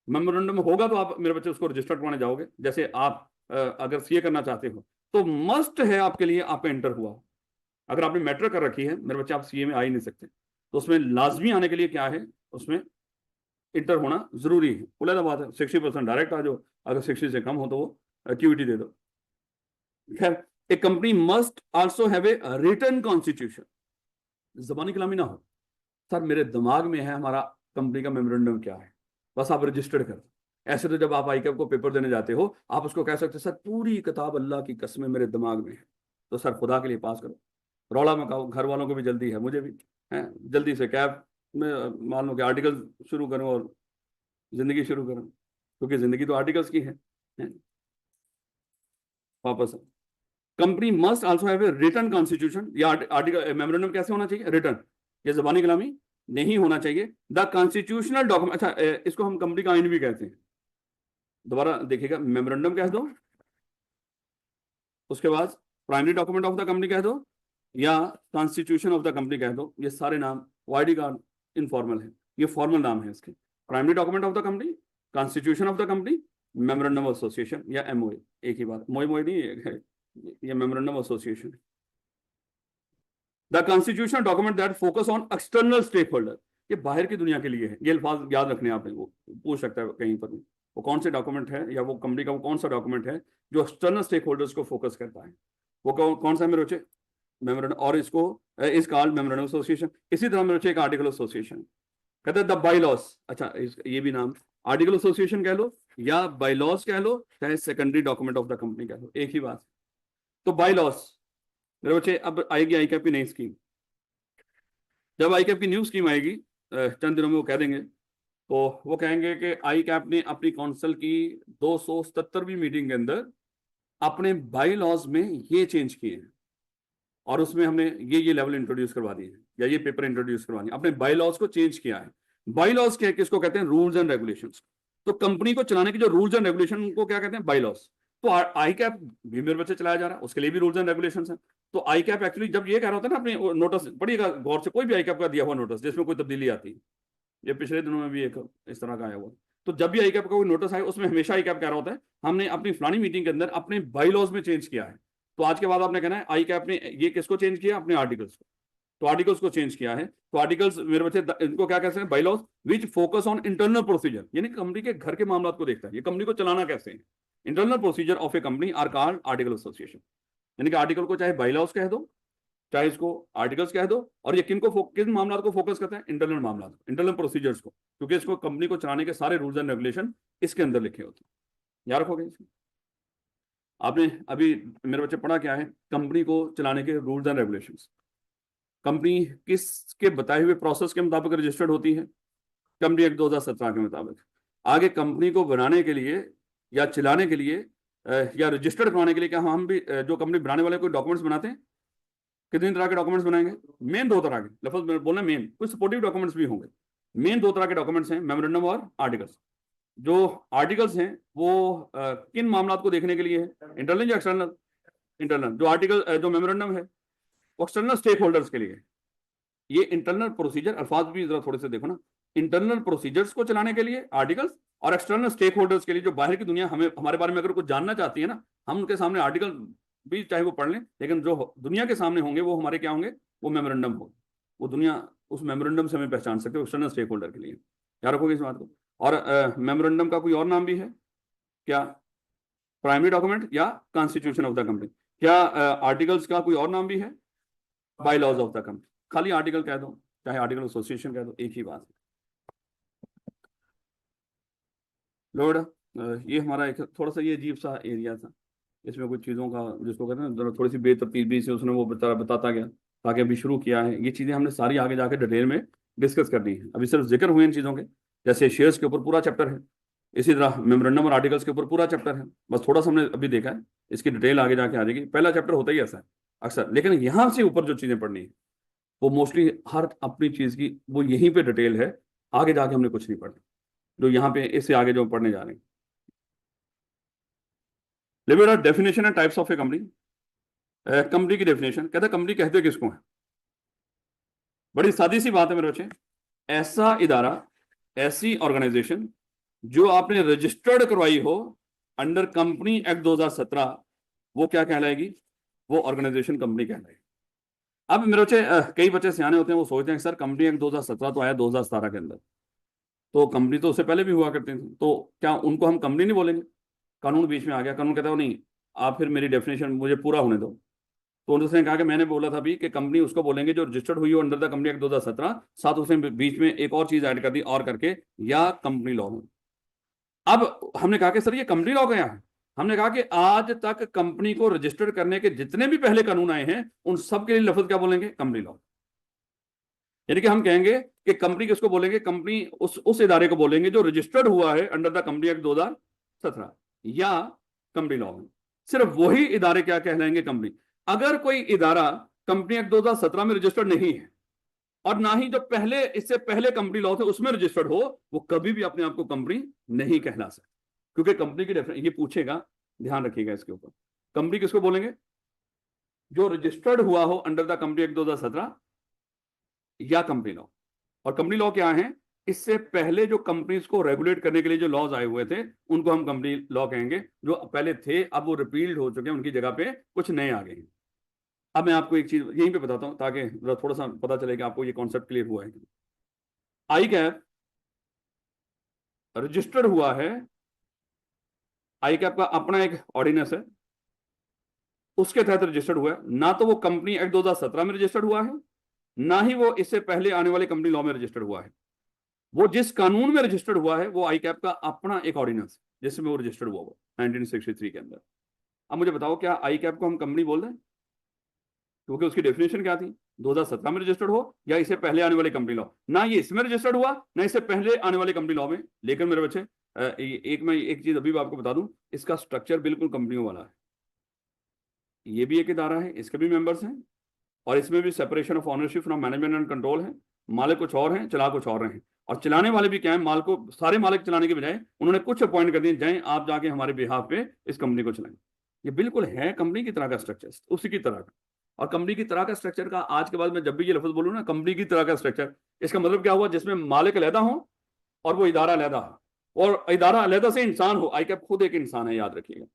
मेमोरेंडम होगा तो आप मेरे बच्चे उसको रजिस्टर करवाने जाओगे। जैसे आप अगर सीए करना चाहते हो तो मस्ट है आपके लिए आपका इंटर हुआ हो। अगर आपने मैट्रिक कर रखी है मेरे बच्चे, आप सीए में आ ही नहीं सकते। तो उसमें लाजमी आने के लिए क्या है, उसमें इंटर होना जरूरी है। उलझा बात है, 60% डायरेक्ट आ जाओ, अगर 60 से कम हो तो वो क्यूटी दे दो। खैर, एक company must also have a written constitution. जबानी कलामी ना हो, सर मेरे दिमाग में है हमारा कंपनी का मेमोरेंडम क्या है, बस आप रजिस्टर्ड कर। ऐसे तो जब आप आईकैप को पेपर देने जाते हो आप उसको कह सकते सर पूरी किताब अल्लाह की कसमें मेरे दिमाग में है, तो सर खुदा के लिए पास करो। रौला में कहो, घर वालों को भी जल्दी है, मुझे भी है जल्दी से, कैब में मान लो कि आर्टिकल शुरू करूं और जिंदगी शुरू करूं, क्योंकि जिंदगी तो आर्टिकल्स की है? वापस company must also have a written constitution, या आर्टिकल मेमोरेंडम कैसे होना चाहिए, रिटन, ये जबानी कलामी नहीं होना चाहिए। द कॉन्स्टिट्यूशनल डॉक्यूमेंट, अच्छा इसको हम कंपनी का आइन भी कहते हैं। दोबारा देखिएगा, मेमोरेंडम कह दो, उसके बाद primary document of the company कह दो, या कॉन्स्टिट्यूशन ऑफ द कंपनी कह दो। ये सारे नाम, आईडी कार्ड इनफॉर्मल है, ये फॉर्मल नाम है इसके। Primary document of the company, constitution of the company, memorandum of association या एमओए, एक ही बात, मोए मोए नहीं है, ये memorandum of association. The constitutional document that focus on external stakeholder, ये बाहर की दुनिया के लिए है। ये अल्फाज याद रखने आपने, वो पूछ सकता है कहीं पर भी, वो कौन से डॉक्यूमेंट है, या वो कंपनी का वो कौन सा डॉक्यूमेंट है जो एक्सटर्नल स्टेक होल्डर्स को फोकस करता है, वो कौन सा है मेरे बच्चे, मेमोरेंडम। और इसको इस कॉल्ड मेमोरेंडम एसोसिएशन। इसी तरह मेरे बच्चे एक आर्टिकल एसोसिएशन कहते हैं द बाई लॉस। अच्छा ये भी नाम, आर्टिकल एसोसिएशन कह लो या बाई लॉस कह लो, चाहे secondary document of the company कह लो, एक ही बात। तो बाई लॉस मेरे बच्चे, अब आएगी आईकैप की नई स्कीम। जब आईकैप की न्यू स्कीम आएगी चंद दिनों में, वो कह देंगे, तो वो कहेंगे कि आईकैप ने अपनी काउंसिल की 277वीं मीटिंग के अंदर अपने बाई लॉज में ये चेंज किए हैं, और उसमें हमने ये लेवल इंट्रोड्यूस करवा दिए हैं, या ये पेपर इंट्रोड्यूस करवा दिए, अपने बाई लॉज को चेंज किया है। बाई लॉज क्या, किसको कहते हैं, रूल्स एंड रेगुलेशंस। तो कंपनी को चलाने की जो रूल्स एंड रेगुलेशन को क्या कहते हैं, बाई लॉज। तो आईकैप भी मेरे बच्चे चलाया जा रहा है, उसके लिए भी रूल्स एंड रेगुलेशंस हैं। तो आईकैप एक्चुअली जब ये कह रहा होता है ना, अपने नोटिस पढ़िएगा गौर से, कोई भी आईकैप का दिया हुआ नोटिस जिसमें कोई तब्दीली आती है, ये पिछले दिनों में भी एक इस तरह का आया हुआ, तो जब भी आईकैप का कोई नोटिस आए उसमें हमेशा आईकैप कह रहा होता है हमने अपनी फलानी मीटिंग के अंदर अपने बाई लॉज में चेंज किया है। तो आज के बाद आपने कहना है आईकैप ने ये किसको चेंज किया, अपने आर्टिकल्स को। तो आर्टिकल्स को चेंज किया है। तो आर्टिकल्स मेरे बच्चे इनको क्या कहते हैं, bylaws which focus on internal procedure, यानी कंपनी के घर के मामलों को देखता है, ये कंपनी को चलाना कैसे है। Internal procedure of a company are called article association. यानी कि आर्टिकल को चाहे बाई लॉज कह दो, चाहे इसको आर्टिकल्स कह दो, और ये किन मामलों को फोकस करते हैं, इंटरनल मामला, इंटरनल प्रोसीजर्स को, क्योंकि इसको कंपनी को चलाने के सारे रूल्स एंड रेगुलेशन इसके अंदर लिखे होते हैं। याद रखोगे इसको। आपने अभी मेरे बच्चे पढ़ा क्या है, कंपनी को चलाने के रूल्स एंड रेगुलेशंस। कंपनी किसके बताए हुए प्रोसेस के मुताबिक रजिस्टर्ड होती है? कंपनी एक्ट 2017 के मुताबिक। आगे कंपनी को बनाने के लिए या चलाने के लिए या रजिस्टर्ड करवाने के लिए क्या हम भी जो कंपनी बनाने वाले कोई डॉक्यूमेंट्स बनाते हैं? कितनी तरह के डॉक्यूमेंट्स बनाएंगे? मेन दो तरह के, लफ्ज बोलना मेन, कुछ सपोर्टिव डॉक्यूमेंट्स भी होंगे। मेन दो तरह के डॉक्यूमेंट्स हैं, मेमोरेंडम और आर्टिकल्स। जो आर्टिकल्स हैं वो किन मामलों को देखने के लिए है? इंटरनल या एक्सटर्नल? इंटरनल। जो आर्टिकल जो मेमोरेंडम है वो एक्सटर्नल स्टेक होल्डर्स के लिए। ये इंटरनल प्रोसीजर, अल्फाज भी जरा थोड़े से देखो ना, इंटरनल प्रोसीजर्स को चलाने के लिए आर्टिकल्स, और एक्सटर्नल स्टेक होल्डर्स के लिए जो बाहर की दुनिया हमें हमारे बारे में अगर कुछ जानना चाहती है ना, हम उनके सामने आर्टिकल भी चाहे वो पढ़ लें, लेकिन जो दुनिया के सामने होंगे वो हमारे क्या होंगे? वो मेमोरेंडम हो। वो दुनिया उस मेमोरेंडम से हमें पहचान सकते हो एक्सटर्नल स्टेक होल्डर के लिए। याद रखोगे इस बात को। और मेमोरेंडम का कोई और नाम भी है क्या? प्राइमरी डॉक्यूमेंट या कॉन्स्टिट्यूशन ऑफ द कंपनी? क्या आर्टिकल्स का कोई और नाम भी है? Bylaws of the company. खाली आर्टिकल कह दो, चाहे आर्टिकल एसोसिएशन कह दो, एक ही बात है। लोड ये हमारा एक थोड़ा सा ये अजीब सा एरिया था, इसमें कुछ चीज़ों का जिसको कहते हैं ना थोड़ी सी बेतरतीबी से उसने वो बताता गया, ताकि अभी शुरू किया है। ये चीज़ें हमने सारी आगे जाके डिटेल में डिस्कस करनी है, अभी सिर्फ जिक्र हुए इन चीज़ों के। जैसे शेयर्स के ऊपर पूरा चैप्टर है, इसी तरह मेमोरेंडम और आर्टिकल्स के ऊपर पूरा चैप्टर है। बस थोड़ा सा हमने अभी देखा है, इसकी डिटेल आगे जाके आ जाएगी। पहला चैप्टर होता ही ऐसा है अक्सर, लेकिन यहाँ से ऊपर जो चीज़ें पढ़नी है वो मोस्टली हर अपनी चीज़ की वो यहीं पे डिटेल है, आगे जाके हमने कुछ नहीं पढ़ना जो यहाँ पे इससे आगे जो पढ़ने जा रहे हैं। Limit definition and types of a company. Company की डेफिनेशन कहता है कंपनी कहते किसको है? बड़ी सादी सी बात है मेरे बच्चे, ऐसा इदारा, ऐसी ऑर्गेनाइजेशन जो आपने रजिस्टर्ड करवाई हो अंडर कंपनी एक्ट 2017, वो क्या कहलाएगी? वो ऑर्गेनाइजेशन कंपनी कहलाएगी। अब मेरे बच्चे कई बच्चे सियाने होते हैं, वो सोचते हैं सर कंपनी एक्ट 2017 तो आया 2017 के अंदर, तो कंपनी तो उससे पहले भी हुआ करती थी, तो क्या उनको हम कंपनी नहीं बोलेंगे? कानून बीच में आ गया, कानून कहता है नहीं, आप फिर मेरी डेफिनेशन मुझे पूरा होने दो। तो उसने कहा कि मैंने बोला था भी कि कंपनी उसको बोलेंगे जो रजिस्टर्ड हुई हो अंडर द कंपनी एक्ट 2017, साथ उसने बीच में एक और चीज ऐड कर दी और करके, या कंपनी लॉ में। अब हमने कहा कि सर ये कंपनी लॉ गया है। हमने कहा कि आज तक कंपनी को रजिस्टर्ड करने के जितने भी पहले कानून आए हैं उन सब के लिए लफ्ज क्या बोलेंगे? Company law. यानी कि हम कहेंगे कि कंपनी किसको बोलेंगे? कंपनी उस इदारे को बोलेंगे जो रजिस्टर्ड हुआ है अंडर द कंपनी एक्ट 2017 या कंपनी लॉ में। सिर्फ वही इदारे क्या कहलाएंगे? कंपनी। अगर कोई इदारा कंपनी एक्ट 2017 में रजिस्टर्ड नहीं है और ना ही जो पहले इससे पहले कंपनी लॉ थे उसमें रजिस्टर्ड हो, वो कभी भी अपने आप को कंपनी नहीं कहला सकता, क्योंकि कंपनी की डेफिनेशन ये पूछेगा, ध्यान रखिएगा इसके ऊपर। कंपनी किसको बोलेंगे? जो रजिस्टर्ड हुआ हो अंडर द कंपनी एक्ट 2017 या कंपनी लॉ। और कंपनी लॉ क्या है? इससे पहले जो कंपनीज को रेगुलेट करने के लिए जो लॉज आए हुए थे उनको हम कंपनी लॉ कहेंगे। जो पहले थे अब वो रिपील्ड हो चुके हैं, उनकी जगह पे कुछ नए आ गए हैं। अब मैं आपको एक चीज यहीं पे बताता हूं ताकि थोड़ा सा पता चले कि आपको ये कॉन्सेप्ट क्लियर हुआ है। आई कैप रजिस्टर्ड हुआ है, आई कैप का अपना एक ऑर्डिनेंस है, उसके तहत रजिस्टर्ड हुआ है। ना तो वो कंपनी एक्ट 2017 में रजिस्टर्ड हुआ है, ना ही वो इससे पहले आने वाले कंपनी लॉ में रजिस्टर्ड हुआ है। वो जिस कानून में रजिस्टर्ड हुआ है वो आई कैप का अपना एक ऑर्डिनेंस जिसमें वो रजिस्टर्ड हुआ 1963 के अंदर। अब मुझे बताओ क्या आई कैप को हम कंपनी बोल रहे हैं? क्योंकि उसकी डेफिनेशन क्या थी? 2017 में रजिस्टर्ड हो या इससे पहले आने वाली कंपनी लॉ। ना ये इसमें रजिस्टर्ड हुआ ना इससे पहले आने वाली कंपनी लॉ में। लेकिन मेरे बच्चे मैं एक चीज अभी आपको बता दूं, इसका स्ट्रक्चर बिल्कुल कंपनियों वाला है। ये भी एक इदारा है, इसके भी मेंबर्स हैं, और इसमें भी separation of ownership from management and control है। मालिक कुछ और हैं, चला कुछ और हैं, और चलाने वाले भी क्या है? माल को सारे मालिक चलाने के बजाय उन्होंने कुछ अपॉइंट कर दिए, जाए आप जाके हमारे बिहाफ पे इस कंपनी को चलाएं। ये बिल्कुल है कंपनी की तरह का स्ट्रक्चर, उसी की तरह का। और कंपनी की तरह का स्ट्रक्चर का आज के बाद में जब भी ये लफ्ज बोलूँ ना, कंपनी की तरह का स्ट्रक्चर, इसका मतलब क्या हुआ? जिसमें मालिक अलहदा हो और वो इदारा अलहदा हो, और इदारा अलहदा से इंसान हो। आई कैप खुद एक इंसान है, याद रखिएगा।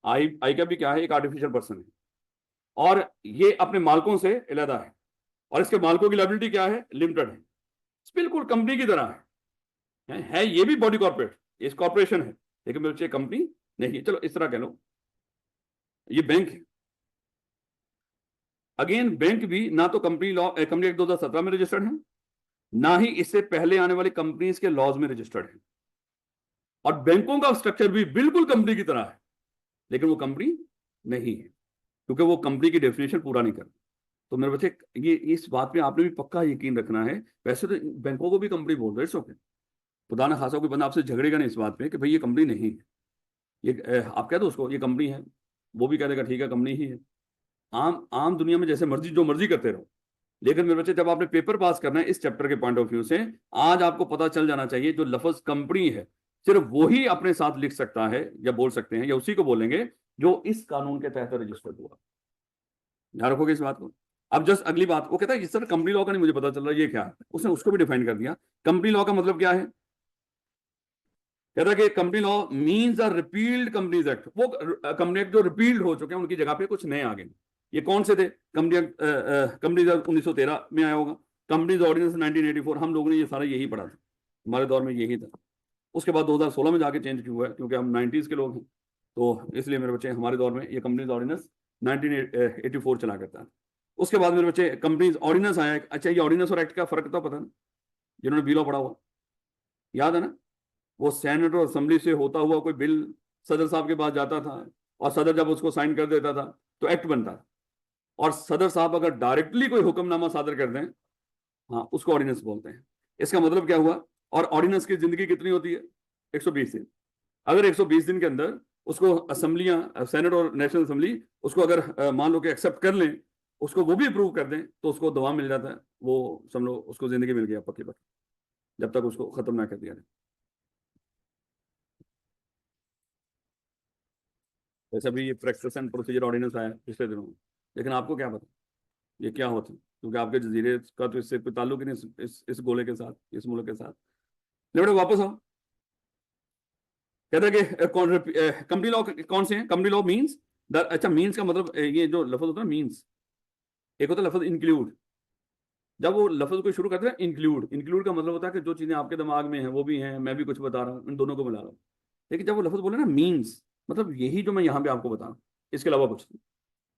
आई कैप भी क्या है? एक आर्टिफिशियल पर्सन है, और ये अपने मालिकों से अलहदा है, और इसके मालिकों की लायबिलिटी क्या है? लिमिटेड है। बिल्कुल कंपनी की तरह है ये भी बॉडी कॉर्पोरेट, इस कॉर्पोरेशन है, लेकिन मेरे कंपनी नहीं है। चलो इस तरह कह लो, ये बैंक है। अगेन बैंक भी ना तो कंपनी लॉ कंपनी एक्ट 2017 में रजिस्टर्ड है, ना ही इससे पहले आने वाली कंपनीज के लॉज में रजिस्टर्ड है। और बैंकों का स्ट्रक्चर भी बिल्कुल कंपनी की तरह है, लेकिन वो कंपनी नहीं है, क्योंकि वो कंपनी की डेफिनेशन पूरा नहीं करता। तो मेरे बच्चे, ये इस बात पे आपने भी पक्का यकीन रखना है। वैसे तो बैंकों को भी कंपनी बोल रहे हैं, खुदा ना खासा कोई बंदा आपसे झगड़ेगा नहीं इस बात पे कि भाई ये कंपनी नहीं है, ये आप कह दो उसको ये कंपनी है, वो भी कह देगा ठीक है कंपनी ही है। आम आम दुनिया में जैसे मर्जी जो मर्जी करते रहो, लेकिन मेरे बच्चे जब आपने पेपर पास करना है इस चैप्टर के पॉइंट ऑफ व्यू से, आज आपको पता चल जाना चाहिए जो लफ्ज कंपनी है सिर्फ वो ही अपने साथ लिख सकता है या बोल सकते हैं, या उसी को बोलेंगे जो इस कानून के तहत रजिस्टर्ड हुआ। ध्यान रखोगे इस बात को। अब जस्ट अगली बात, वो कहता है इस तरह कंपनी लॉ का नहीं मुझे पता चल रहा ये क्या है, उसने उसको भी डिफाइन कर दिया। कंपनी लॉ का मतलब क्या है? कहता है कि company law means a repealed companies act, वो कंपनी एक्ट जो रिपील्ड हो चुके हैं उनकी जगह पे कुछ नए आ गए। ये कौन से थे? कंपनी एक्ट, कंपनीज एक्ट 1913 में आया होगा, कंपनीज ऑर्डिनेंस 1984, हम लोगों ने ये सारा यही पढ़ा था, हमारे दौर में यही था। उसके बाद 2016 में जाके चेंज क्यों हुआ है? क्योंकि हम 90s के लोग हैं, तो इसलिए मेरे बच्चे हमारे दौर में ये कंपनीज ऑर्डिनेंस 1984 चला करता है। उसके बाद मेरे बच्चे कंपनीज ऑर्डिनेंस आया। अच्छा, ये ऑर्डिनेंस और एक्ट का फर्क तो पता ना, जिन्होंने बिलो पढ़ा हुआ, याद है ना? वो सेनेट और असेंबली से होता हुआ कोई बिल सदर साहब के पास जाता था, और सदर जब उसको साइन कर देता था तो एक्ट बनता था। और सदर साहब अगर डायरेक्टली कोई हुक्मनामा सादर कर दें, हाँ, उसको ऑर्डिनेंस बोलते हैं। इसका मतलब क्या हुआ? और ऑर्डिनेंस की जिंदगी कितनी होती है? 120 दिन। अगर 120 दिन के अंदर उसको असेंबलियां, सेनेट और नेशनल असेंबली उसको अगर मान लो कि एक्सेप्ट कर लें, उसको वो भी अप्रूव कर दें, तो उसको दवा मिल जाता है, वो समझो उसको जिंदगी मिल गया पक्की पक्की, जब तक उसको खत्म ना कर दिया जाए। वैसे भी ये प्रैक्टिस एंड प्रोसीजर ऑर्डिनेंस आया पिछले दिनों में, लेकिन आपको क्या पता ये क्या होता है, क्योंकि आपके जजीरे का तो इससे कोई ताल्लुक ही नहीं, इस गोले के साथ, इस मुल्क के साथ। लेकिन वापस आओ, कहता है कि कंपनी लॉ कौन से हैं? कंपनी लॉ मींस द, अच्छा मींस का मतलब ये जो लफ्ज होता है मींस, एक होता है लफ्ज इंक्लूड। जब वो लफ्ज को शुरू करते हैं इंक्लूड, इंक्लूड का मतलब होता है कि जो चीजें आपके दिमाग में हैं वो भी हैं, मैं भी कुछ बता रहा हूँ, इन दोनों को मिला रहा हूँ। लेकिन जब वो लफ्ज बोले ना मींस, मतलब यही जो मैं यहाँ पे आपको बता रहा हूँ, इसके अलावा कुछ नहीं।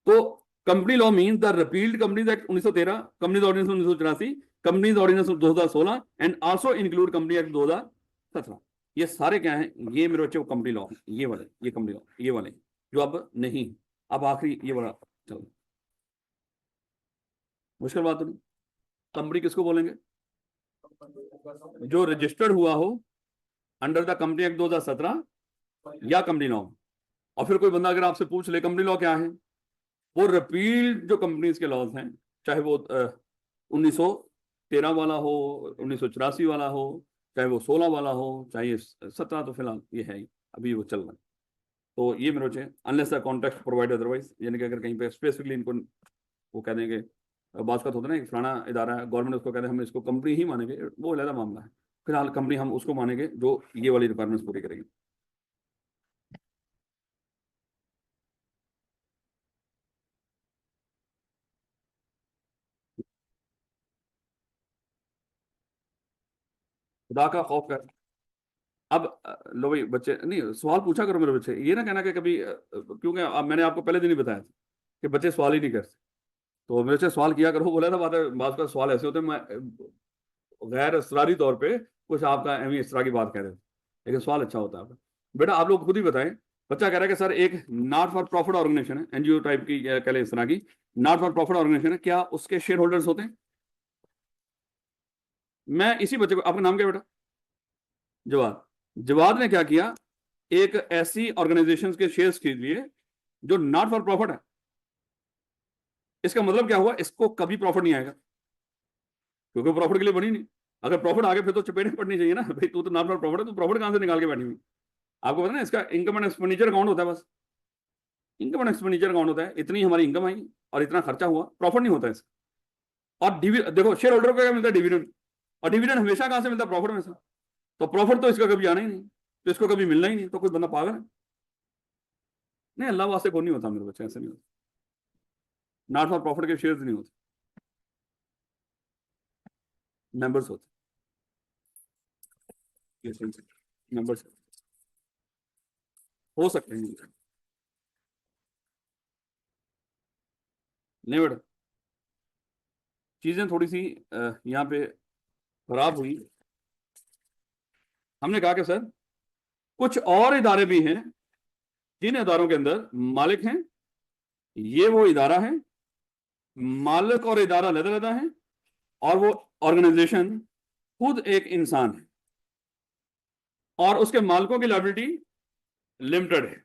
तो company law means the repealed companies act 1913, companies ordinance 1984, companies ordinance 2016 and also include company act 2017। ये सारे क्या हैं? ये मेरे बच्चे को कंपनी लॉ, ये वाले, ये कंपनी लॉ, ये वाले जो अब नहीं। अब आखिरी ये वाला, चलो मुश्किल बात तो नहीं। कंपनी किसको बोलेंगे? जो रजिस्टर्ड हुआ हो अंडर द कंपनी एक्ट 2017 या कंपनी लॉ। और फिर कोई बंदा अगर आपसे पूछ ले कंपनी लॉ क्या है, वो रिपील्ड जो कंपनीज के लॉज हैं, चाहे वो 1913 वाला हो, 1984 वाला हो, चाहे वो 16 वाला हो, चाहे ये 17, तो फिलहाल ये है ही, अभी वो चल रहा है। तो ये मेरे बच्चे unless the context provide otherwise, यानी कि अगर कहीं पे स्पेसिफिकली इनको वो कह देंगे, बात का होता है ना कि फलाना इदारा है गवर्नमेंट, उसको कहते हैं हम इसको कंपनी ही मानेंगे, वो अलग मामला है। फिलहाल कंपनी हम उसको मानेंगे जो ये वाली रिक्वायरमेंट्स पूरी करेगी। खुदा का खौफ कर। अब लो भाई बच्चे, नहीं सवाल पूछा करो मेरे बच्चे, ये ना कहना कि कभी क्योंकि अब मैंने आपको पहले दिन ही बताया था कि बच्चे सवाल ही नहीं करते। तो मेरे से सवाल किया करो, बोला था बात है, बात का सवाल ऐसे होते हैं, मैं गैर असरारी तौर पे कुछ आपका एम इस तरह की बात कह रहे थे, लेकिन सवाल अच्छा होता है। बेटा आप लोग खुद ही बताएं। बच्चा कह रहा है कि सर एक नॉट फॉर प्रॉफिट ऑर्गेनाइजेशन है, एनजीओ टाइप की कह लें इस तरह की, नॉट फॉर प्रॉफिट ऑर्गेनाइजेशन है, क्या उसके शेयर होल्डर्स होते हैं? मैं इसी बच्चे को, आपका नाम क्या है बेटा? जवाद। जवाद ने क्या किया, एक ऐसी ऑर्गेनाइजेशन के शेयर्स खरीद लिए जो नॉट फॉर प्रॉफिट है। इसका मतलब क्या हुआ, इसको कभी प्रॉफिट नहीं आएगा, क्योंकि प्रॉफिट के लिए बनी नहीं। अगर प्रॉफिट आ गया फिर तो चपेट पड़नी चाहिए ना भाई, तू तो नॉट फॉर प्रॉफिट है, तो प्रॉफिट कहां से निकाल के बैठी हुई? आपको पता ना इसका इनकम एंड एक्सपेंडिचर अकाउंट होता है बस। इनकम एंड एक्सपेंडिचर अकाउंट होता है, इतनी हमारी इनकम आई और इतना खर्चा हुआ, प्रॉफिट नहीं होता इसका। और देखो शेयर होल्डर को क्या मिलता है? डिविडेंड। और डिविडेंड हमेशा कहां से मिलता है? प्रॉफिट में से। तो प्रॉफिट तो इसका कभी आना ही नहीं, तो इसको कभी मिलना ही नहीं, तो कोई बंदा पागल है। नहीं, अल्लाह वास्ते को नहीं होता मेरे बच्चे, ऐसे नहीं होता। नॉट फॉर प्रॉफिट के शेयर्स नहीं होते, मेंबर्स होते। मेंबर्स हो सकते हैं। नहीं बेटा, चीजें थोड़ी सी यहाँ पे खराब हुई। हमने कहा कि सर कुछ और इदारे भी हैं जिन इदारों के अंदर मालिक हैं, ये वो इदारा है, मालिक और इदारा अलग अलग है, और वो ऑर्गेनाइजेशन खुद एक इंसान है और उसके मालिकों की लायबिलिटी लिमिटेड है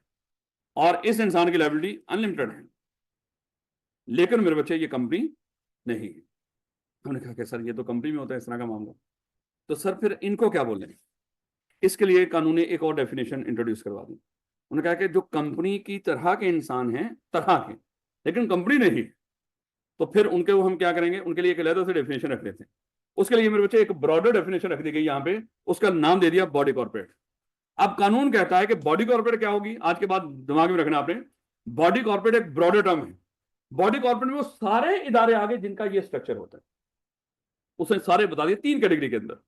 और इस इंसान की लायबिलिटी अनलिमिटेड है। लेकिन मेरे बच्चे ये कंपनी नहीं है। हमने कहा कि सर ये तो कंपनी में होता है इस तरह का मामला, तो सर फिर इनको क्या बोलें? इसके लिए कानून ने एक और डेफिनेशन इंट्रोड्यूस करवा दी। उन्होंने कहा कि जो कंपनी की तरह के इंसान हैं, तरह के, लेकिन कंपनी नहीं, तो फिर उनके वो हम क्या करेंगे, उनके लिए एक अलग से डेफिनेशन रख देते हैं। उसके लिए मेरे बच्चे एक ब्रॉडर डेफिनेशन रख दी गई यहाँ पे, उसका नाम दे दिया बॉडी कॉर्पोरेट। अब कानून कहता है कि बॉडी कॉर्पोरेट क्या होगी, आज के बाद दिमाग में रखना आपने, बॉडी कॉर्पोरेट एक ब्रॉडर टर्म है। बॉडी कॉर्पोरेट में वो सारे इदारे आगे जिनका ये स्ट्रक्चर होता है, उसने सारे बता दिए 3 कैटेगरी के अंदर।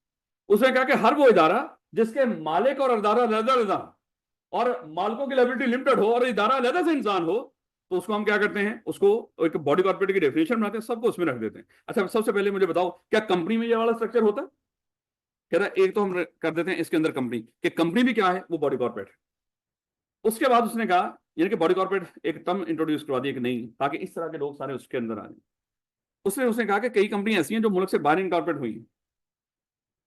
उसने कहा कि हर वो इदारा जिसके मालिक और इदारा अलग और मालिकों की लायबिलिटी लिमिटेड हो और इदारा अलग से इंसान हो, तो उसको हम क्या करते हैं, उसको एक बॉडी कॉर्पोरेट की डेफिनेशन बनाते हैं, सबको उसमें रख देते हैं। अच्छा, सबसे पहले मुझे बताओ, क्या कंपनी में ये वाला स्ट्रक्चर होता है? कह रहा एक तो हम कर देते हैं इसके अंदर कंपनी, कि कंपनी भी क्या है, वो बॉडी कॉर्पोरेट है। उसके बाद उसने कहा, यानी कि बॉडी कॉर्पोरेट एक टर्म इंट्रोड्यूस करवा दी कि नहीं, ताकि इस तरह के लोग सारे उसके अंदर आ जाए। उसने कहा कि कई कंपनी ऐसी हैं जो मुल्क से बाहर इनकॉर्पोरेट हुई हैं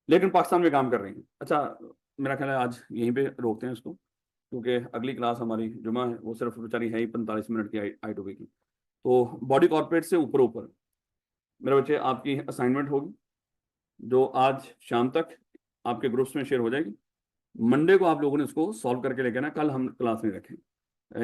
लेकिन पाकिस्तान में काम कर रही हैं। अच्छा, मेरा ख्याल है आज यहीं पे रोकते हैं इसको, क्योंकि अगली क्लास हमारी जुमा है, वो सिर्फ बेचारी है ही 45 मिनट की आई2बी की। तो बॉडी कॉर्पोरेट से ऊपर ऊपर मेरे बच्चे आपकी असाइनमेंट होगी, जो आज शाम तक आपके ग्रुप्स में शेयर हो जाएगी। मंडे को आप लोगों ने इसको सॉल्व करके लेके ना, कल हम क्लास नहीं रखें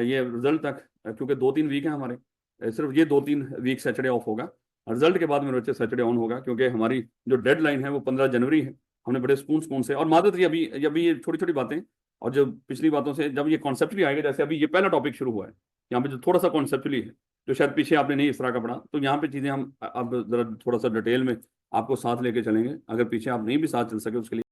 ये रिजल्ट तक, क्योंकि 2-3 वीक है हमारे, सिर्फ ये 2-3 वीक सैटरडे ऑफ होगा। रिजल्ट के बाद मेरे बच्चे सैटरडे ऑन होगा, क्योंकि हमारी जो डेडलाइन है वो 15 जनवरी है। हमने बड़े सुकून से, और मादत ये अभी ये छोटी छोटी बातें, और जो पिछली बातों से जब ये कॉन्सेप्चुअली आएगा, जैसे अभी ये पहला टॉपिक शुरू हुआ है यहाँ पे जो थोड़ा सा कॉन्सेप्चुअली है, जो शायद पीछे आपने नहीं इस तरह का पढ़ा, तो यहाँ पे चीज़ें हम अब जरा थोड़ा सा डिटेल में आपको साथ लेके चलेंगे। अगर पीछे आप नहीं भी साथ चल सके उसके लिए